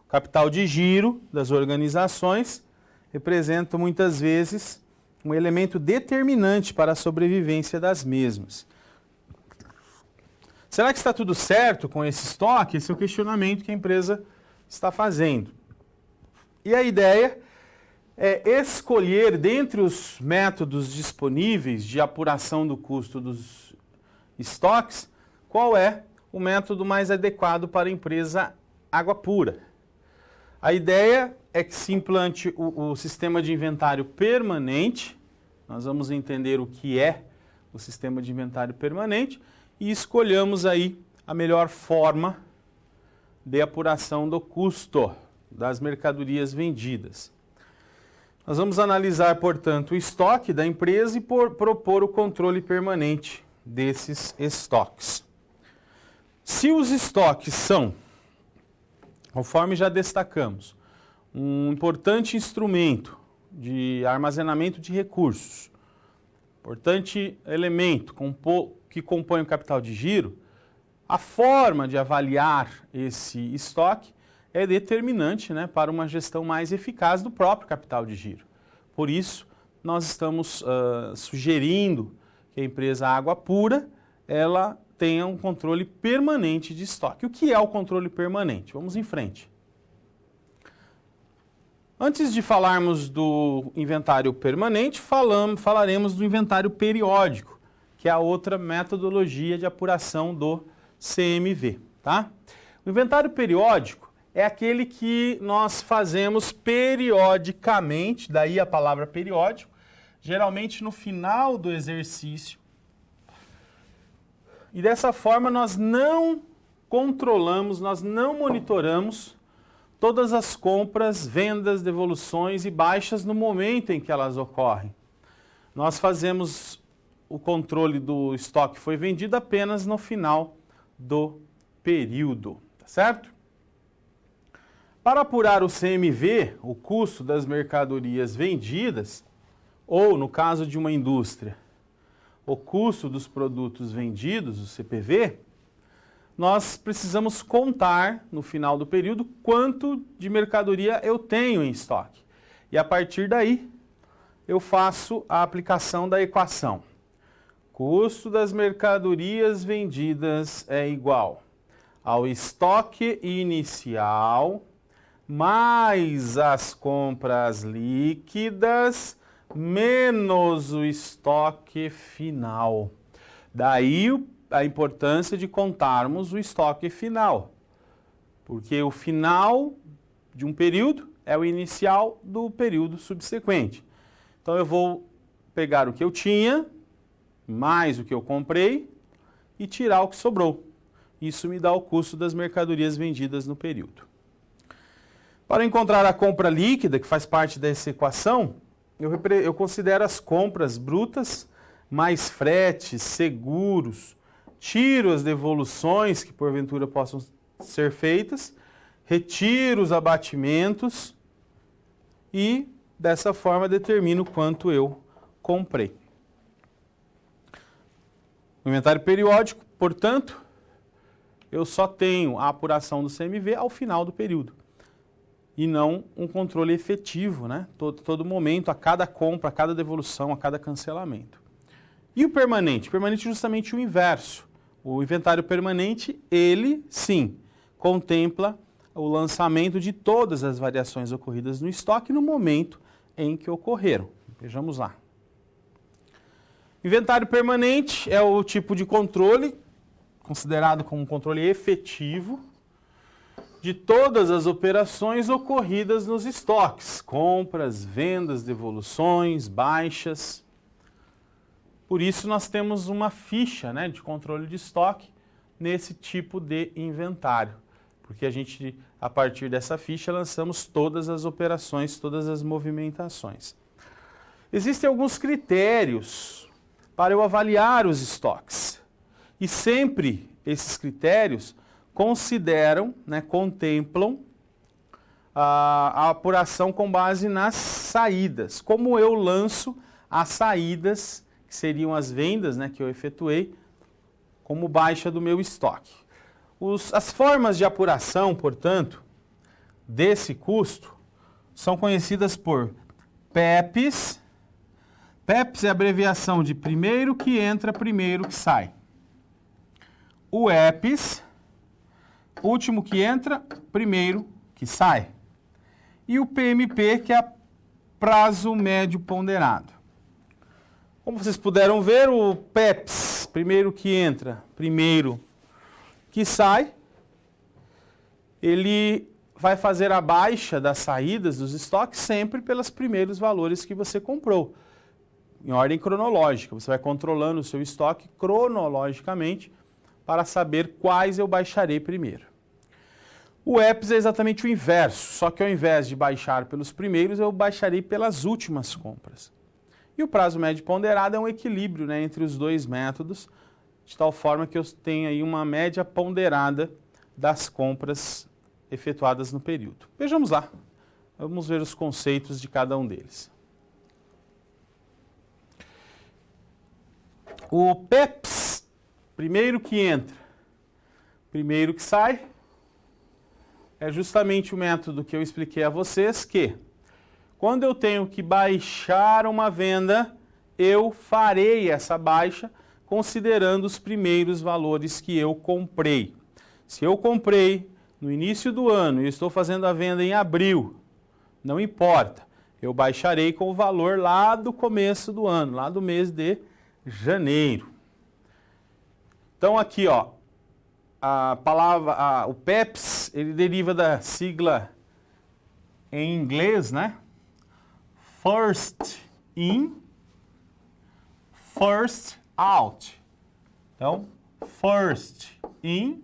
O capital de giro das organizações representa muitas vezes um elemento determinante para a sobrevivência das mesmas. Será que está tudo certo com esse estoque? Esse é o questionamento que a empresa está fazendo. E a ideia é escolher dentre os métodos disponíveis de apuração do custo dos estoques, qual é o método mais adequado para a empresa Água Pura. A ideia é que se implante o sistema de inventário permanente. Nós vamos entender o que é o sistema de inventário permanente e escolhamos aí a melhor forma de apuração do custo das mercadorias vendidas. Nós vamos analisar, portanto, o estoque da empresa e propor o controle permanente desses estoques. Se os estoques são, conforme já destacamos, um importante instrumento de armazenamento de recursos, importante elemento que compõe o capital de giro, a forma de avaliar esse estoque é determinante, né, para uma gestão mais eficaz do próprio capital de giro. Por isso, nós estamos sugerindo que a empresa Água Pura ela tenha um controle permanente de estoque. O que é o controle permanente? Vamos em frente. Antes de falarmos do inventário permanente, falaremos do inventário periódico, que é a outra metodologia de apuração do CMV. Tá? O inventário periódico é aquele que nós fazemos periodicamente, daí a palavra periódico, geralmente no final do exercício, E dessa forma nós não controlamos, nós não monitoramos todas as compras, vendas, devoluções e baixas no momento em que elas ocorrem. Nós fazemos o controle do estoque que foi vendido apenas no final do período, tá certo? Para apurar o CMV, o custo das mercadorias vendidas, ou no caso de uma indústria, o custo dos produtos vendidos, o CPV, nós precisamos contar no final do período quanto de mercadoria eu tenho em estoque. E a partir daí, eu faço a aplicação da equação. Custo das mercadorias vendidas é igual ao estoque inicial mais as compras líquidas menos o estoque final. Daí a importância de contarmos o estoque final, porque o final de um período é o inicial do período subsequente. Então eu vou pegar o que eu tinha, mais o que eu comprei, e tirar o que sobrou. Isso me dá o custo das mercadorias vendidas no período. Para encontrar a compra líquida, que faz parte dessa equação, eu considero as compras brutas, mais fretes, seguros, tiro as devoluções que porventura possam ser feitas, retiro os abatimentos e dessa forma determino quanto eu comprei. O inventário periódico, portanto, eu só tenho a apuração do CMV ao final do período e não um controle efetivo, né? Todo momento, a cada compra, a cada devolução, a cada cancelamento. E o permanente? Permanente é justamente o inverso. O inventário permanente, ele sim, contempla o lançamento de todas as variações ocorridas no estoque no momento em que ocorreram. Vejamos lá. Inventário permanente é o tipo de controle, considerado como um controle efetivo, de todas as operações ocorridas nos estoques, compras, vendas, devoluções, baixas. Por isso nós temos uma ficha, né, de controle de estoque nesse tipo de inventário, porque a gente, a partir dessa ficha, lançamos todas as operações, todas as movimentações. Existem alguns critérios para eu avaliar os estoques e sempre esses critérios consideram, né, contemplam a apuração com base nas saídas. Como eu lanço as saídas, que seriam as vendas, né, que eu efetuei, como baixa do meu estoque. As formas de apuração, portanto, desse custo são conhecidas por PEPs. PEPs é a abreviação de primeiro que entra, primeiro que sai. O EPs, último que entra, primeiro que sai. E o PMP, que é prazo médio ponderado. Como vocês puderam ver, o PEPs, primeiro que entra, primeiro que sai, ele vai fazer a baixa das saídas dos estoques sempre pelos primeiros valores que você comprou, em ordem cronológica. Você vai controlando o seu estoque cronologicamente para saber quais eu baixarei primeiro. O EPS é exatamente o inverso, só que ao invés de baixar pelos primeiros, eu baixarei pelas últimas compras. E o prazo médio ponderado é um equilíbrio, né, entre os dois métodos, de tal forma que eu tenho aí uma média ponderada das compras efetuadas no período. Vejamos lá, vamos ver os conceitos de cada um deles. O PEPS, primeiro que entra, primeiro que sai, é justamente o método que eu expliquei a vocês que, quando eu tenho que baixar uma venda, eu farei essa baixa considerando os primeiros valores que eu comprei. Se eu comprei no início do ano e estou fazendo a venda em abril, não importa, eu baixarei com o valor lá do começo do ano, lá do mês de janeiro. Então aqui, ó, a palavra, o PEPS, ele deriva da sigla em inglês, né? First in, first out. Então, first in,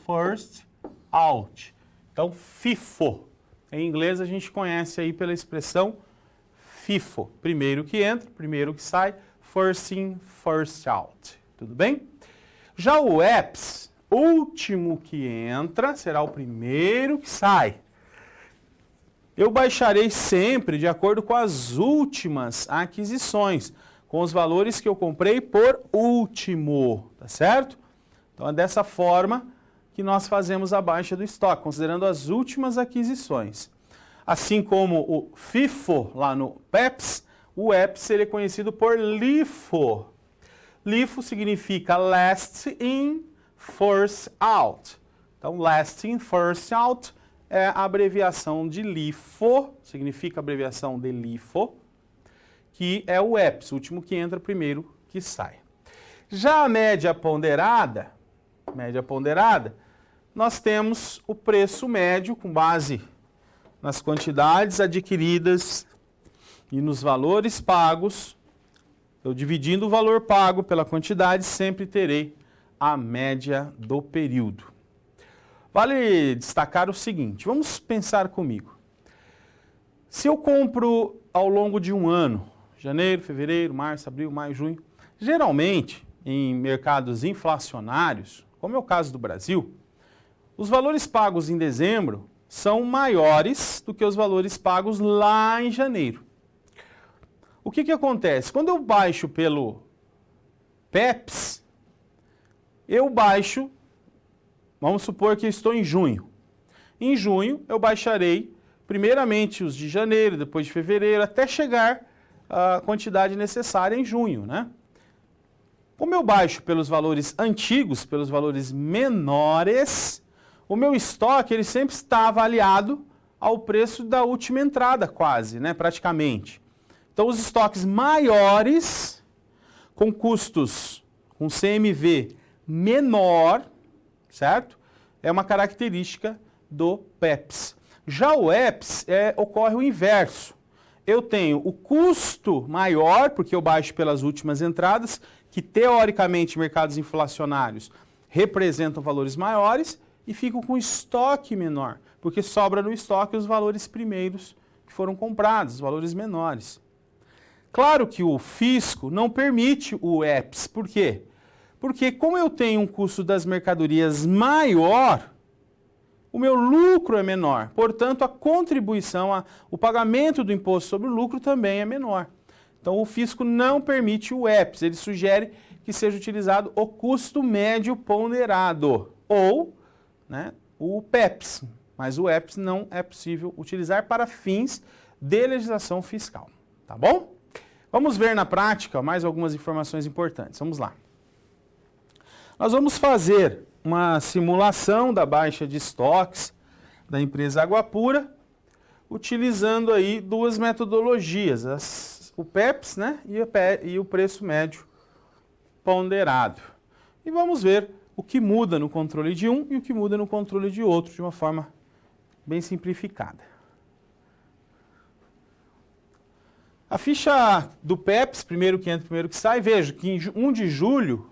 first out. Então, FIFO. Em inglês a gente conhece aí pela expressão FIFO. Primeiro que entra, primeiro que sai, first in, first out. Tudo bem? Já o EPS, último que entra, será o primeiro que sai. Eu baixarei sempre de acordo com as últimas aquisições, com os valores que eu comprei por último, tá certo? Então é dessa forma que nós fazemos a baixa do estoque, considerando as últimas aquisições. Assim como o FIFO lá no PEPS, o EPS ele é conhecido por LIFO. LIFO significa last in, first out. Então, last in, first out é a abreviação de LIFO, significa a abreviação de LIFO, que é o EPS, o último que entra, primeiro que sai. Já a média ponderada, nós temos o preço médio com base nas quantidades adquiridas e nos valores pagos. Eu dividindo o valor pago pela quantidade, sempre terei a média do período. Vale destacar o seguinte, vamos pensar comigo. Se eu compro ao longo de um ano, janeiro, fevereiro, março, abril, maio, junho, geralmente em mercados inflacionários, como é o caso do Brasil, os valores pagos em dezembro são maiores do que os valores pagos lá em janeiro. O que acontece? Quando eu baixo pelo PEPS, eu baixo, vamos supor que eu estou em junho. Em junho eu baixarei primeiramente os de janeiro, depois de fevereiro, até chegar à quantidade necessária em junho, né? Como eu baixo pelos valores antigos, pelos valores menores, o meu estoque ele sempre está avaliado ao preço da última entrada quase, né? Praticamente. Então, os estoques maiores, com custos, com CMV menor, certo? É uma característica do PEPS. Já o EPS ocorre o inverso. Eu tenho o custo maior, porque eu baixo pelas últimas entradas, que teoricamente mercados inflacionários representam valores maiores, e fico com estoque menor, porque sobra no estoque os valores primeiros que foram comprados, os valores menores. Claro que o fisco não permite o EPS. Por quê? Porque como eu tenho um custo das mercadorias maior, o meu lucro é menor. Portanto, a contribuição, o pagamento do imposto sobre o lucro também é menor. Então, o fisco não permite o EPS. Ele sugere que seja utilizado o custo médio ponderado, ou o PEPS. Mas o EPS não é possível utilizar para fins de legislação fiscal. Tá bom? Vamos ver na prática mais algumas informações importantes. Vamos lá. Nós vamos fazer uma simulação da baixa de estoques da empresa Água Pura, utilizando aí duas metodologias, o PEPS, né, e o preço médio ponderado. E vamos ver o que muda no controle de um e o que muda no controle de outro, de uma forma bem simplificada. A ficha do PEPS, primeiro que entra, primeiro que sai, vejo que em 1 de julho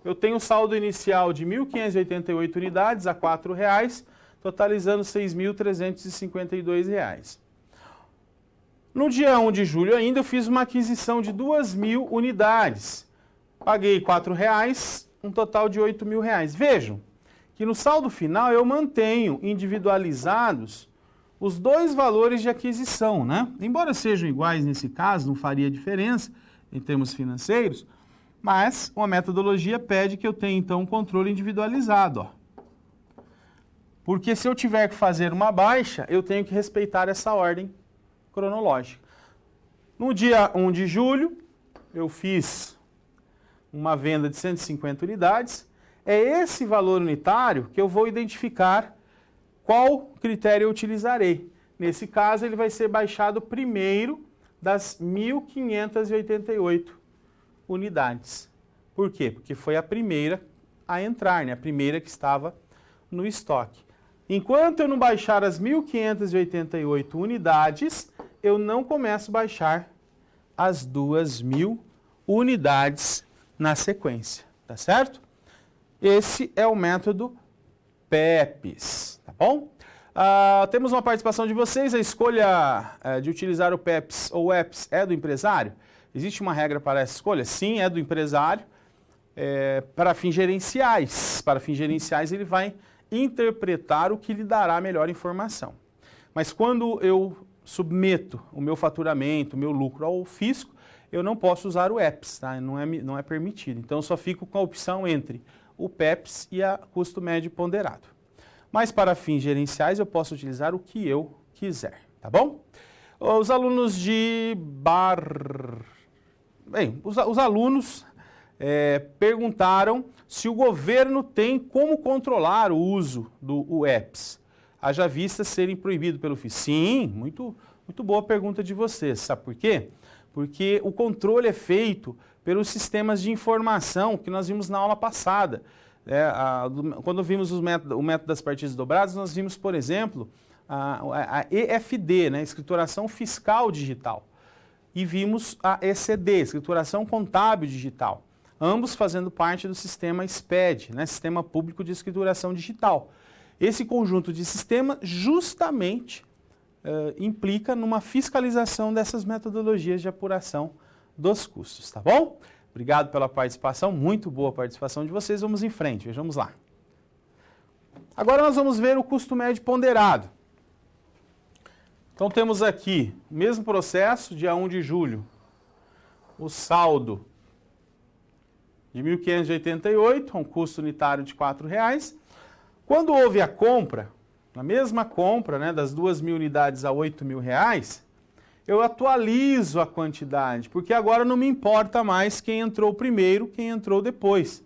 eu tenho um saldo inicial de 1.588 unidades a R$ 4,00, totalizando R$ 6.352. No dia 1 de julho ainda eu fiz uma aquisição de 2.000 unidades. Paguei R$ 4,00, um total de R$ 8.000. Vejam que no saldo final eu mantenho individualizados os dois valores de aquisição, né? Embora sejam iguais nesse caso, não faria diferença em termos financeiros, mas uma metodologia pede que eu tenha então um controle individualizado, ó. Porque se eu tiver que fazer uma baixa, eu tenho que respeitar essa ordem cronológica. No dia 1 de julho, eu fiz uma venda de 150 unidades. É esse valor unitário que eu vou identificar qual critério eu utilizarei. Nesse caso, ele vai ser baixado primeiro das 1.588 unidades. Por quê? Porque foi a primeira a entrar, né? A primeira que estava no estoque. Enquanto eu não baixar as 1.588 unidades, eu não começo a baixar as 2.000 unidades na sequência, tá certo? Esse é o método PEPs, tá bom? Temos uma participação de vocês, a escolha de utilizar o PEPs ou EPs é do empresário? Existe uma regra para essa escolha? Sim, é do empresário, para fins gerenciais. Para fins gerenciais ele vai interpretar o que lhe dará a melhor informação. Mas quando eu submeto o meu faturamento, o meu lucro ao fisco, eu não posso usar o EPS, tá? Não é permitido. Então eu só fico com a opção entre o PEPs e a custo médio ponderado. Mas para fins gerenciais eu posso utilizar o que eu quiser, tá bom? Os alunos de os alunos perguntaram se o governo tem como controlar o uso do EPS, haja vista serem proibido pelo fisco. Sim, muito boa pergunta de vocês. Sabe por quê? Porque o controle é feito pelos sistemas de informação que nós vimos na aula passada. Quando vimos o método das partidas dobradas, nós vimos, por exemplo, a EFD, né, Escrituração Fiscal Digital, e vimos a ECD, Escrituração Contábil Digital, ambos fazendo parte do sistema SPED, né, Sistema Público de Escrituração Digital. Esse conjunto de sistemas justamente implica numa fiscalização dessas metodologias de apuração dos custos, tá bom? Obrigado pela participação, muito boa a participação de vocês. Vamos em frente, vejamos lá. Agora nós vamos ver o custo médio ponderado. Então temos aqui o mesmo processo, dia 1 de julho, o saldo de R$ 1.588, um custo unitário de R$ 4,00. Quando houve a compra, na mesma compra, né, das 2.000 unidades a R$ 8.000, eu atualizo a quantidade, porque agora não me importa mais quem entrou primeiro, quem entrou depois.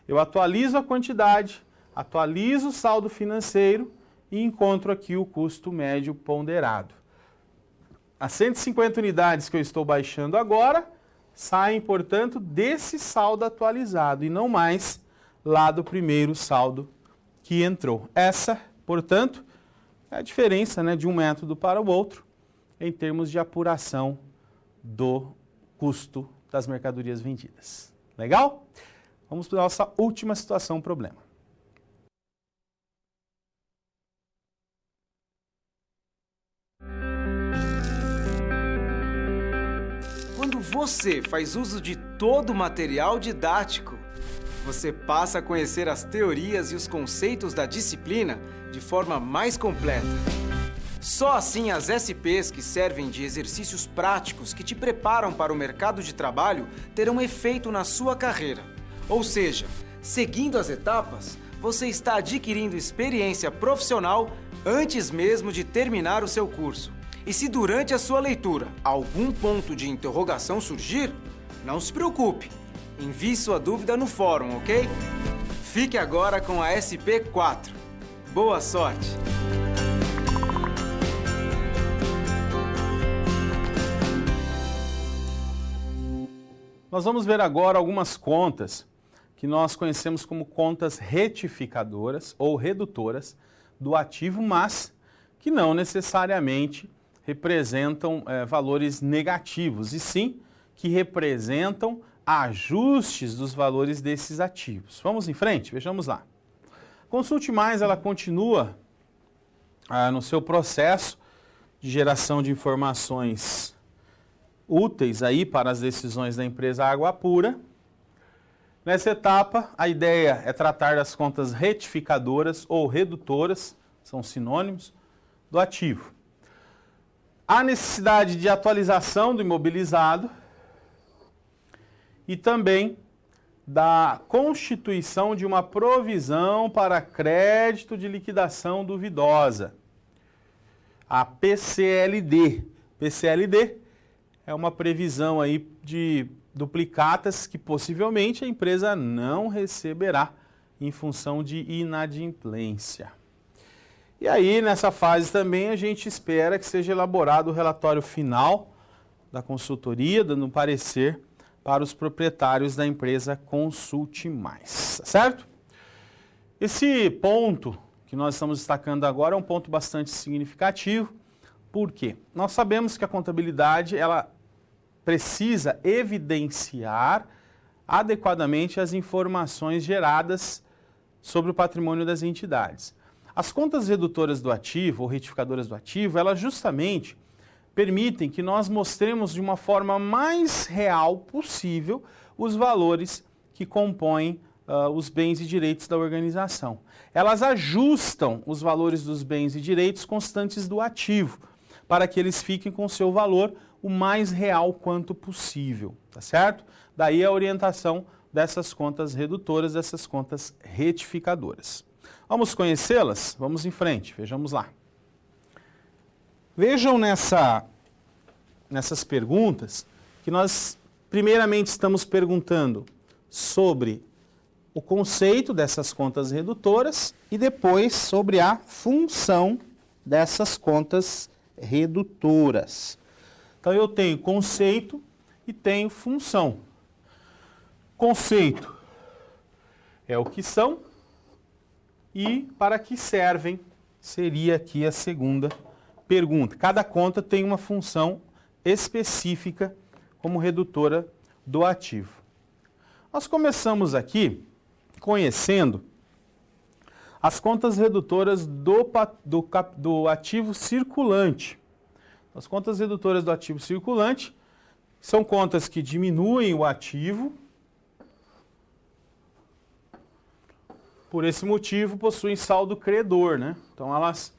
Eu atualizo a quantidade, atualizo o saldo financeiro e encontro aqui o custo médio ponderado. As 150 unidades que eu estou baixando agora saem, portanto, desse saldo atualizado e não mais lá do primeiro saldo que entrou. Essa, portanto, é a diferença, né, de um método para o outro em termos de apuração do custo das mercadorias vendidas. Legal? Vamos para a nossa última situação, problema. Quando você faz uso de todo o material didático, você passa a conhecer as teorias e os conceitos da disciplina de forma mais completa. Só assim as SPs que servem de exercícios práticos que te preparam para o mercado de trabalho terão efeito na sua carreira. Ou seja, seguindo as etapas, você está adquirindo experiência profissional antes mesmo de terminar o seu curso. E se durante a sua leitura algum ponto de interrogação surgir, não se preocupe. Envie sua dúvida no fórum, ok? Fique agora com a SP4. Boa sorte! Nós vamos ver agora algumas contas que nós conhecemos como contas retificadoras ou redutoras do ativo, mas que não necessariamente representam valores negativos, e sim que representam ajustes dos valores desses ativos. Vamos em frente? Vejamos lá. Consulte Mais, ela continua no seu processo de geração de informações úteis aí para as decisões da empresa Água Pura. Nessa etapa, a ideia é tratar das contas retificadoras ou redutoras, são sinônimos, do ativo. Há necessidade de atualização do imobilizado e também da constituição de uma provisão para crédito de liquidação duvidosa, a PCLD. PCLD é uma previsão aí de duplicatas que possivelmente a empresa não receberá em função de inadimplência. E aí, nessa fase também, a gente espera que seja elaborado o relatório final da consultoria, dando um parecer para os proprietários da empresa Consulte Mais, certo? Esse ponto que nós estamos destacando agora é um ponto bastante significativo. Por quê? Nós sabemos que a contabilidade, ela precisa evidenciar adequadamente as informações geradas sobre o patrimônio das entidades. As contas redutoras do ativo ou retificadoras do ativo, elas justamente permitem que nós mostremos de uma forma mais real possível os valores que compõem os bens e direitos da organização. Elas ajustam os valores dos bens e direitos constantes do ativo, para que eles fiquem com seu valor o mais real quanto possível, tá certo? Daí a orientação dessas contas redutoras, dessas contas retificadoras. Vamos conhecê-las? Vamos em frente, vejamos lá. Vejam nessas perguntas que nós primeiramente estamos perguntando sobre o conceito dessas contas redutoras e depois sobre a função dessas contas redutoras. Então eu tenho conceito e tenho função. Conceito é o que são e para que servem seria aqui a segunda pergunta. Cada conta tem uma função específica como redutora do ativo. Nós começamos aqui conhecendo as contas redutoras do ativo circulante. As contas redutoras do ativo circulante são contas que diminuem o ativo. Por esse motivo, possuem saldo credor, né? Então, elas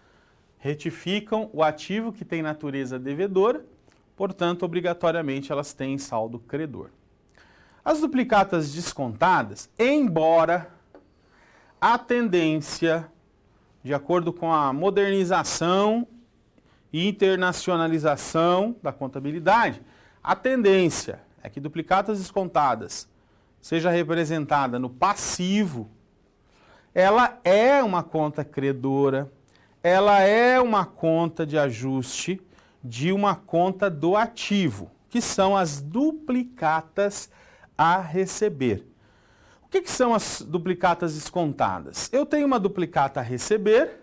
retificam o ativo que tem natureza devedora, portanto, obrigatoriamente, elas têm saldo credor. As duplicatas descontadas, embora a tendência, de acordo com a modernização e internacionalização da contabilidade, a tendência é que duplicatas descontadas seja representada no passivo. Ela é uma conta credora, ela é uma conta de ajuste de uma conta do ativo, que são as duplicatas a receber. O que são as duplicatas descontadas? Eu tenho uma duplicata a receber,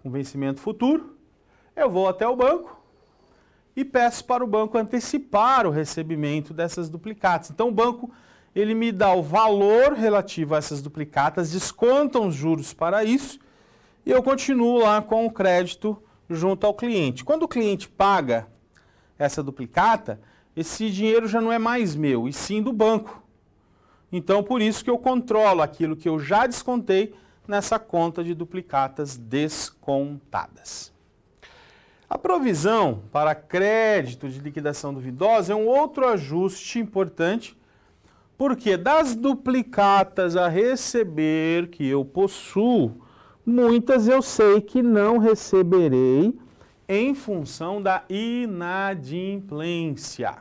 com vencimento futuro, eu vou até o banco e peço para o banco antecipar o recebimento dessas duplicatas. Então o banco ele me dá o valor relativo a essas duplicatas, descontam os juros para isso e eu continuo lá com o crédito junto ao cliente. Quando o cliente paga essa duplicata, esse dinheiro já não é mais meu, e sim do banco. Então, por isso que eu controlo aquilo que eu já descontei nessa conta de duplicatas descontadas. A provisão para crédito de liquidação duvidosa é um outro ajuste importante, porque das duplicatas a receber que eu possuo, muitas eu sei que não receberei em função da inadimplência.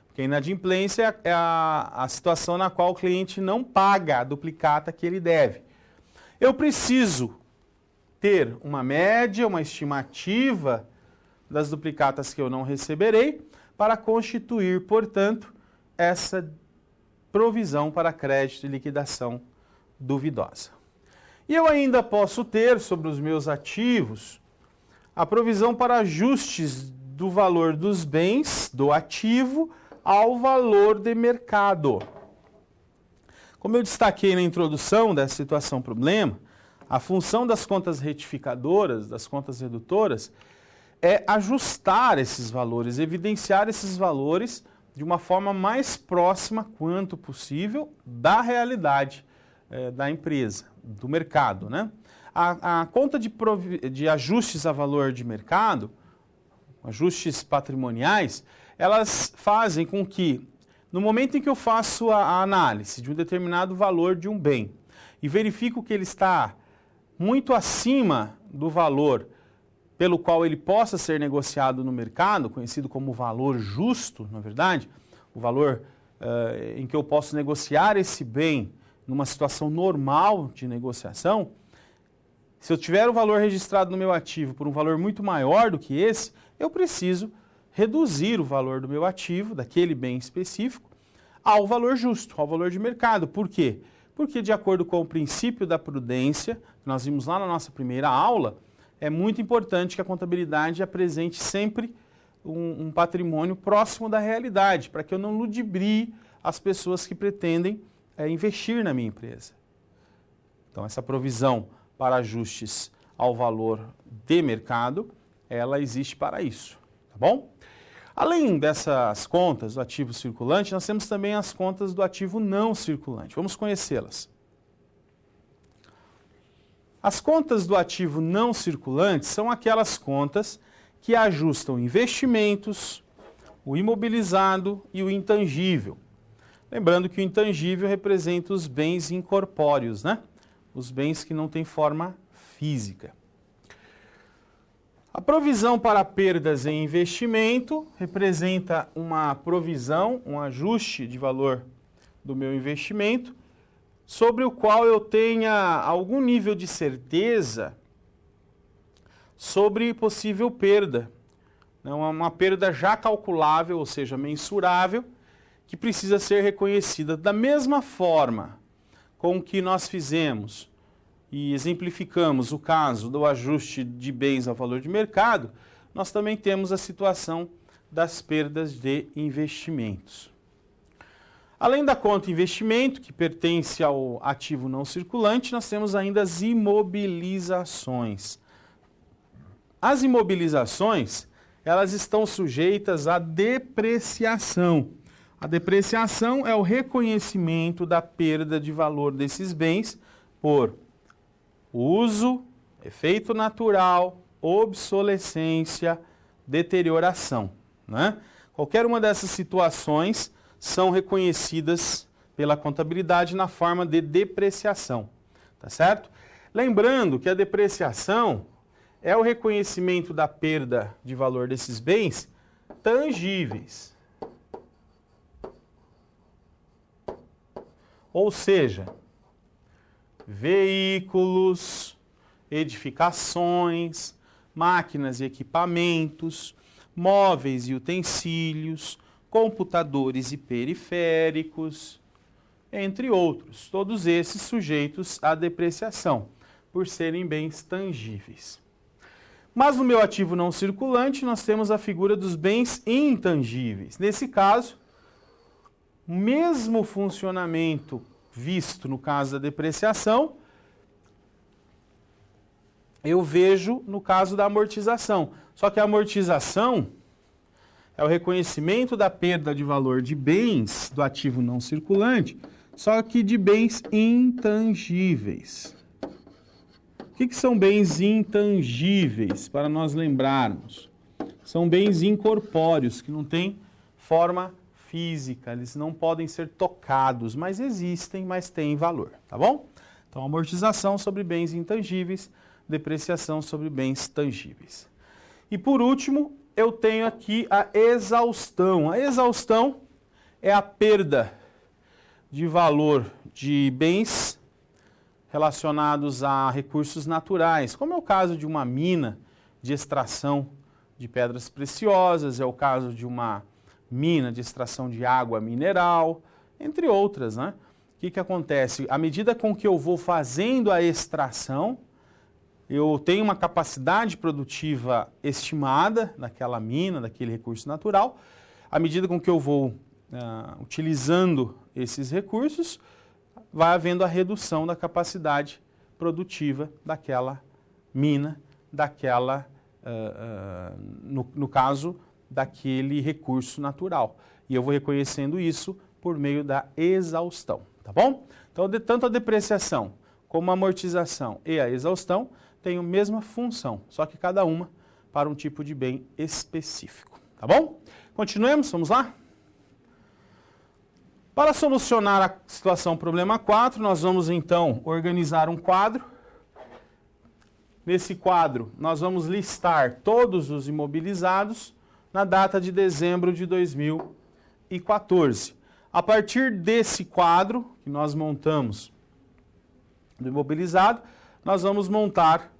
Porque a inadimplência é a situação na qual o cliente não paga a duplicata que ele deve. Eu preciso ter uma média, uma estimativa das duplicatas que eu não receberei para constituir, portanto, essa provisão para crédito e liquidação duvidosa. E eu ainda posso ter sobre os meus ativos a provisão para ajustes do valor dos bens do ativo ao valor de mercado. Como eu destaquei na introdução dessa situação problema, a função das contas retificadoras, das contas redutoras, é ajustar esses valores, evidenciar esses valores de uma forma mais próxima quanto possível da realidade da empresa, do mercado, né? A conta de ajustes a valor de mercado, ajustes patrimoniais, elas fazem com que, no momento em que eu faço a análise de um determinado valor de um bem e verifico que ele está muito acima do valor pelo qual ele possa ser negociado no mercado, conhecido como valor justo, na verdade, o valor em que eu posso negociar esse bem numa situação normal de negociação, se eu tiver o valor registrado no meu ativo por um valor muito maior do que esse, eu preciso reduzir o valor do meu ativo, daquele bem específico, ao valor justo, ao valor de mercado. Por quê? Porque, de acordo com o princípio da prudência, que nós vimos lá na nossa primeira aula, é muito importante que a contabilidade apresente sempre um patrimônio próximo da realidade, para que eu não ludibrie as pessoas que pretendem investir na minha empresa. Então, essa provisão para ajustes ao valor de mercado, ela existe para isso, tá bom? Além dessas contas do ativo circulante, nós temos também as contas do ativo não circulante. Vamos conhecê-las. As contas do ativo não circulante são aquelas contas que ajustam investimentos, o imobilizado e o intangível. Lembrando que o intangível representa os bens incorpóreos, né? Os bens que não têm forma física. A provisão para perdas em investimento representa uma provisão, um ajuste de valor do meu investimento, sobre o qual eu tenha algum nível de certeza sobre possível perda. Uma perda já calculável, ou seja, mensurável, que precisa ser reconhecida. Da mesma forma com que nós fizemos e exemplificamos o caso do ajuste de bens ao valor de mercado, nós também temos a situação das perdas de investimentos. Além da conta investimento, que pertence ao ativo não circulante, nós temos ainda as imobilizações. As imobilizações, elas estão sujeitas à depreciação. A depreciação é o reconhecimento da perda de valor desses bens por uso, efeito natural, obsolescência, deterioração, né? Qualquer uma dessas situações são reconhecidas pela contabilidade na forma de depreciação, tá certo? Lembrando que a depreciação é o reconhecimento da perda de valor desses bens tangíveis. Ou seja, veículos, edificações, máquinas e equipamentos, móveis e utensílios, computadores e periféricos, entre outros, todos esses sujeitos à depreciação, por serem bens tangíveis. Mas no meu ativo não circulante, nós temos a figura dos bens intangíveis. Nesse caso, o mesmo funcionamento visto no caso da depreciação, eu vejo no caso da amortização. Só que a amortização é o reconhecimento da perda de valor de bens do ativo não circulante, só que de bens intangíveis. O que são bens intangíveis, para nós lembrarmos? São bens incorpóreos, que não têm forma física, eles não podem ser tocados, mas existem, mas têm valor, tá bom? Então, amortização sobre bens intangíveis, depreciação sobre bens tangíveis. E por último, eu tenho aqui a exaustão. A exaustão é a perda de valor de bens relacionados a recursos naturais, como é o caso de uma mina de extração de pedras preciosas, é o caso de uma mina de extração de água mineral, entre outras, né? O que acontece? À medida com que eu vou fazendo a extração, eu tenho uma capacidade produtiva estimada daquela mina, daquele recurso natural. À medida com que eu vou utilizando esses recursos, vai havendo a redução da capacidade produtiva daquela mina, no caso, daquele recurso natural. E eu vou reconhecendo isso por meio da exaustão, tá bom? Então, tanto a depreciação como a amortização e a exaustão têm a mesma função, só que cada uma para um tipo de bem específico, tá bom? Continuemos, vamos lá? Para solucionar a situação problema 4, nós vamos então organizar um quadro. Nesse quadro, nós vamos listar todos os imobilizados na data de dezembro de 2014. A partir desse quadro que nós montamos do imobilizado, nós vamos montar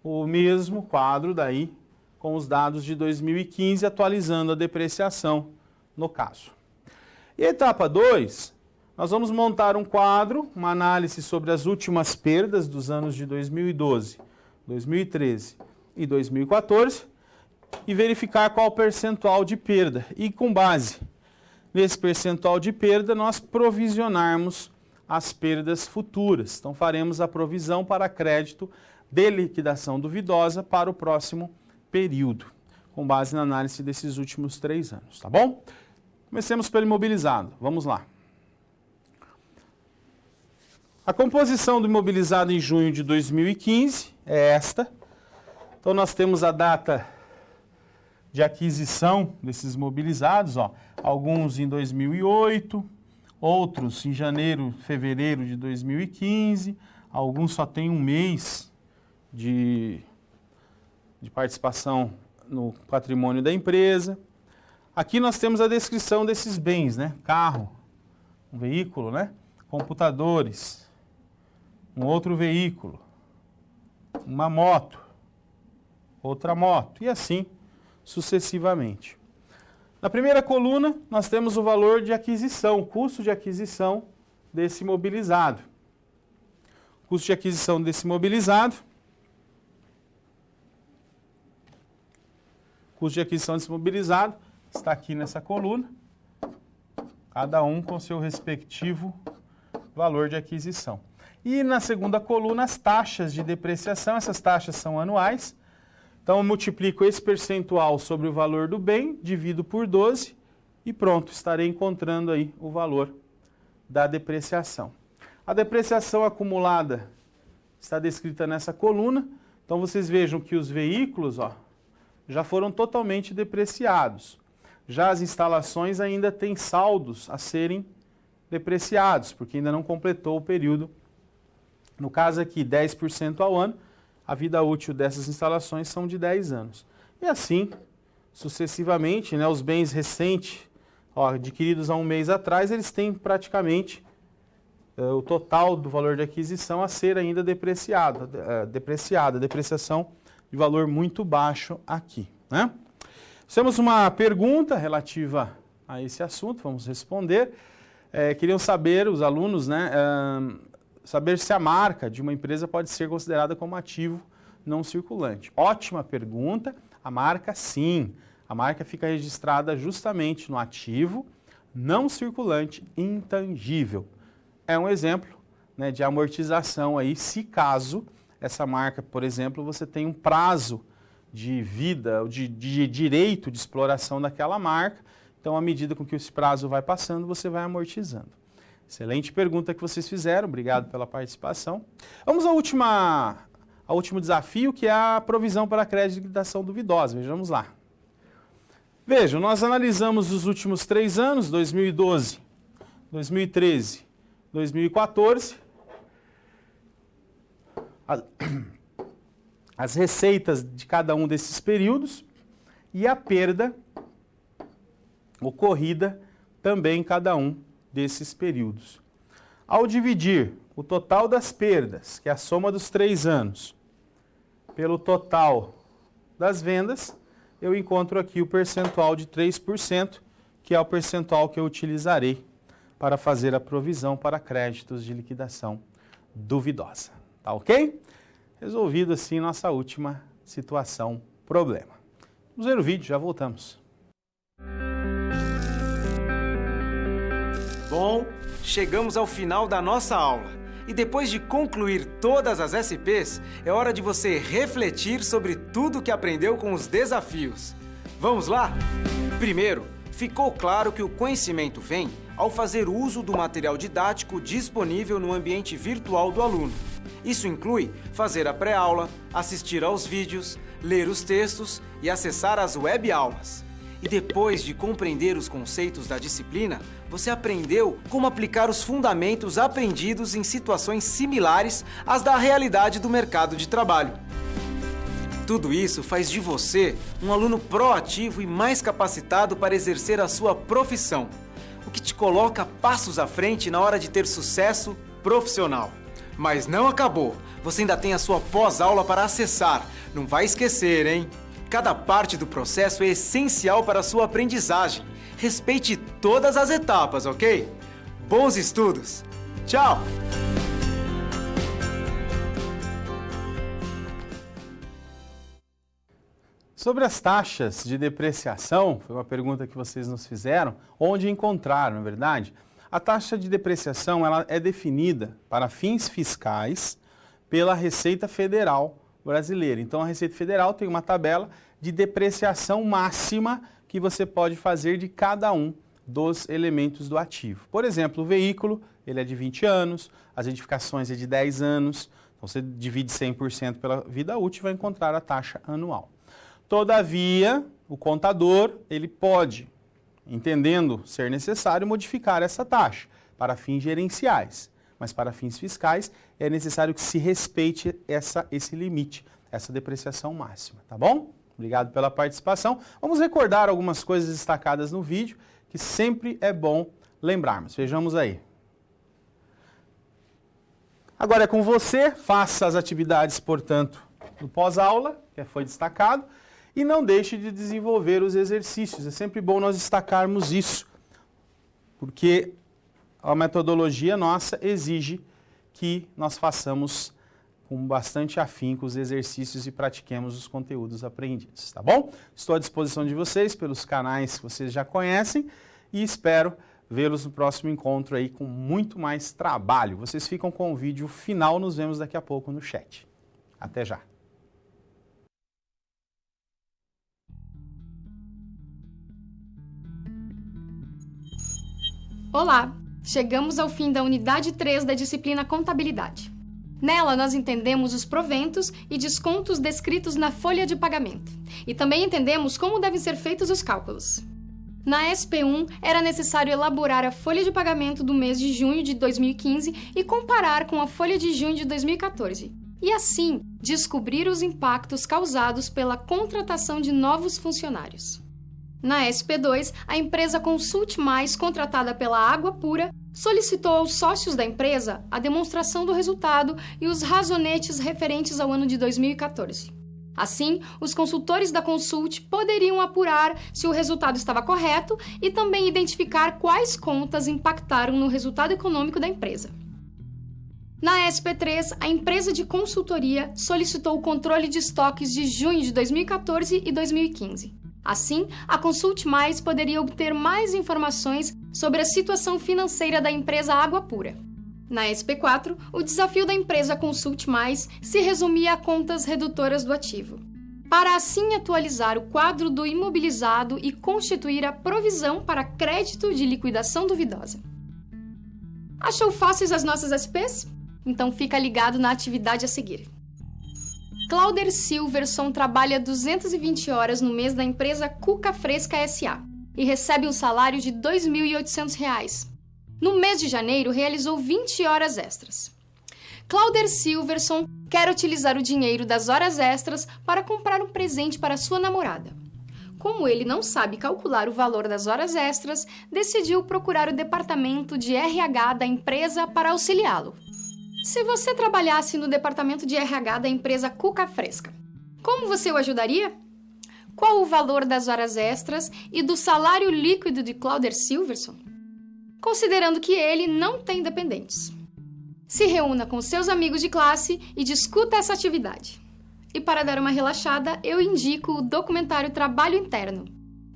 o mesmo quadro daí com os dados de 2015, atualizando a depreciação no caso. E a etapa 2, nós vamos montar um quadro, uma análise sobre as últimas perdas dos anos de 2012, 2013 e 2014, e verificar qual o percentual de perda. E com base nesse percentual de perda, nós provisionarmos as perdas futuras. Então, faremos a provisão para crédito de liquidação duvidosa para o próximo período, com base na análise desses últimos 3 anos, tá bom? Comecemos pelo imobilizado. Vamos lá. A composição do imobilizado em junho de 2015 é esta. Então, nós temos a data de aquisição desses imobilizados, ó, alguns em 2008, outros em janeiro, fevereiro de 2015, alguns só têm 1 mês de participação no patrimônio da empresa. Aqui nós temos a descrição desses bens, né? Carro, um veículo, né? Computadores, um outro veículo, uma moto, outra moto, e assim sucessivamente. Na primeira coluna, nós temos o valor de aquisição, o custo de aquisição desse imobilizado. O custo de aquisição desse imobilizado. O custo de aquisição desse imobilizado está aqui nessa coluna, cada um com seu respectivo valor de aquisição. E na segunda coluna, as taxas de depreciação, essas taxas são anuais. Então, eu multiplico esse percentual sobre o valor do bem, divido por 12 e pronto, estarei encontrando aí o valor da depreciação. A depreciação acumulada está descrita nessa coluna. Então, vocês vejam que os veículos, ó, já foram totalmente depreciados. Já as instalações ainda têm saldos a serem depreciados, porque ainda não completou o período. No caso aqui, 10% ao ano. A vida útil dessas instalações são de 10 anos. E assim, sucessivamente, né, os bens recentes, ó, adquiridos há 1 mês atrás, eles têm praticamente o total do valor de aquisição a ser ainda depreciado, depreciação de valor muito baixo aqui, né? Temos uma pergunta relativa a esse assunto, vamos responder. Queriam saber, os alunos, né, saber se a marca de uma empresa pode ser considerada como ativo não circulante. Ótima pergunta. A marca, sim. A marca fica registrada justamente no ativo não circulante intangível. É um exemplo, né, de amortização aí, se caso essa marca, por exemplo, você tem um prazo de vida, de direito de exploração daquela marca. Então, à medida com que esse prazo vai passando, você vai amortizando. Excelente pergunta que vocês fizeram, obrigado pela participação. Vamos ao último desafio, que é a provisão para crédito de liquidação duvidosa. Vejamos lá. Vejam, nós analisamos os últimos 3 anos, 2012, 2013, 2014, as receitas de cada um desses períodos e a perda ocorrida também em cada um desses períodos. Ao dividir o total das perdas, que é a soma dos 3 anos, pelo total das vendas, eu encontro aqui o percentual de 3%, que é o percentual que eu utilizarei para fazer a provisão para créditos de liquidação duvidosa. Tá ok? Resolvido assim nossa última situação, problema. Vamos ver o vídeo, já voltamos. Bom, chegamos ao final da nossa aula. E depois de concluir todas as SPs, é hora de você refletir sobre tudo que aprendeu com os desafios. Vamos lá? Primeiro, ficou claro que o conhecimento vem ao fazer uso do material didático disponível no ambiente virtual do aluno. Isso inclui fazer a pré-aula, assistir aos vídeos, ler os textos e acessar as web-aulas. E depois de compreender os conceitos da disciplina, você aprendeu como aplicar os fundamentos aprendidos em situações similares às da realidade do mercado de trabalho. Tudo isso faz de você um aluno proativo e mais capacitado para exercer a sua profissão, o que te coloca passos à frente na hora de ter sucesso profissional. Mas não acabou, você ainda tem a sua pós-aula para acessar, não vai esquecer, hein? Cada parte do processo é essencial para a sua aprendizagem. Respeite todas as etapas, ok? Bons estudos! Tchau! Sobre as taxas de depreciação, foi uma pergunta que vocês nos fizeram, onde encontraram, na verdade? A taxa de depreciação ela é definida para fins fiscais pela Receita Federal brasileira. Então, a Receita Federal tem uma tabela de depreciação máxima que você pode fazer de cada um dos elementos do ativo. Por exemplo, o veículo, ele é de 20 anos, as edificações é de 10 anos, então você divide 100% pela vida útil e vai encontrar a taxa anual. Todavia, o contador, ele pode, entendendo ser necessário, modificar essa taxa para fins gerenciais, mas para fins fiscais é necessário que se respeite esse limite, essa depreciação máxima, tá bom? Obrigado pela participação. Vamos recordar algumas coisas destacadas no vídeo, que sempre é bom lembrarmos. Vejamos aí. Agora é com você, faça as atividades, portanto, do pós-aula, que foi destacado, e não deixe de desenvolver os exercícios. É sempre bom nós destacarmos isso, porque a metodologia nossa exige que nós façamos com bastante afinco os exercícios e pratiquemos os conteúdos aprendidos, tá bom? Estou à disposição de vocês pelos canais que vocês já conhecem e espero vê-los no próximo encontro aí com muito mais trabalho. Vocês ficam com o vídeo final, nos vemos daqui a pouco no chat. Até já! Olá! Chegamos ao fim da unidade 3 da disciplina Contabilidade. Nela, nós entendemos os proventos e descontos descritos na folha de pagamento. E também entendemos como devem ser feitos os cálculos. Na SP1, era necessário elaborar a folha de pagamento do mês de junho de 2015 e comparar com a folha de junho de 2014. E assim, descobrir os impactos causados pela contratação de novos funcionários. Na SP2, a empresa Consult Mais, contratada pela Água Pura, solicitou aos sócios da empresa a demonstração do resultado e os razonetes referentes ao ano de 2014. Assim, os consultores da Consult poderiam apurar se o resultado estava correto e também identificar quais contas impactaram no resultado econômico da empresa. Na SP3, a empresa de consultoria solicitou o controle de estoques de junho de 2014 e 2015. Assim, a Consult Mais poderia obter mais informações sobre a situação financeira da empresa Água Pura. Na SP4, o desafio da empresa Consult Mais se resumia a contas redutoras do ativo, para assim atualizar o quadro do imobilizado e constituir a provisão para crédito de liquidação duvidosa. Achou fáceis as nossas SPs? Então fica ligado na atividade a seguir. Clauder Silverson trabalha 220 horas no mês da empresa Cuca Fresca S.A. e recebe um salário de R$ 2.800. No mês de janeiro, realizou 20 horas extras. Clauder Silverson quer utilizar o dinheiro das horas extras para comprar um presente para sua namorada. Como ele não sabe calcular o valor das horas extras, decidiu procurar o departamento de RH da empresa para auxiliá-lo. Se você trabalhasse no departamento de RH da empresa Cuca Fresca, como você o ajudaria? Qual o valor das horas extras e do salário líquido de Clauder Silverson? Considerando que ele não tem dependentes. Se reúna com seus amigos de classe e discuta essa atividade. E para dar uma relaxada, eu indico o documentário Trabalho Interno.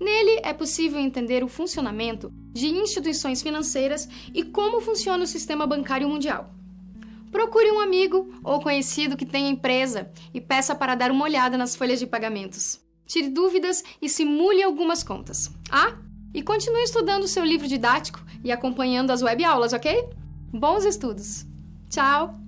Nele é possível entender o funcionamento de instituições financeiras e como funciona o sistema bancário mundial. Procure um amigo ou conhecido que tenha empresa e peça para dar uma olhada nas folhas de pagamentos. Tire dúvidas e simule algumas contas. E continue estudando seu livro didático e acompanhando as web aulas, ok? Bons estudos! Tchau!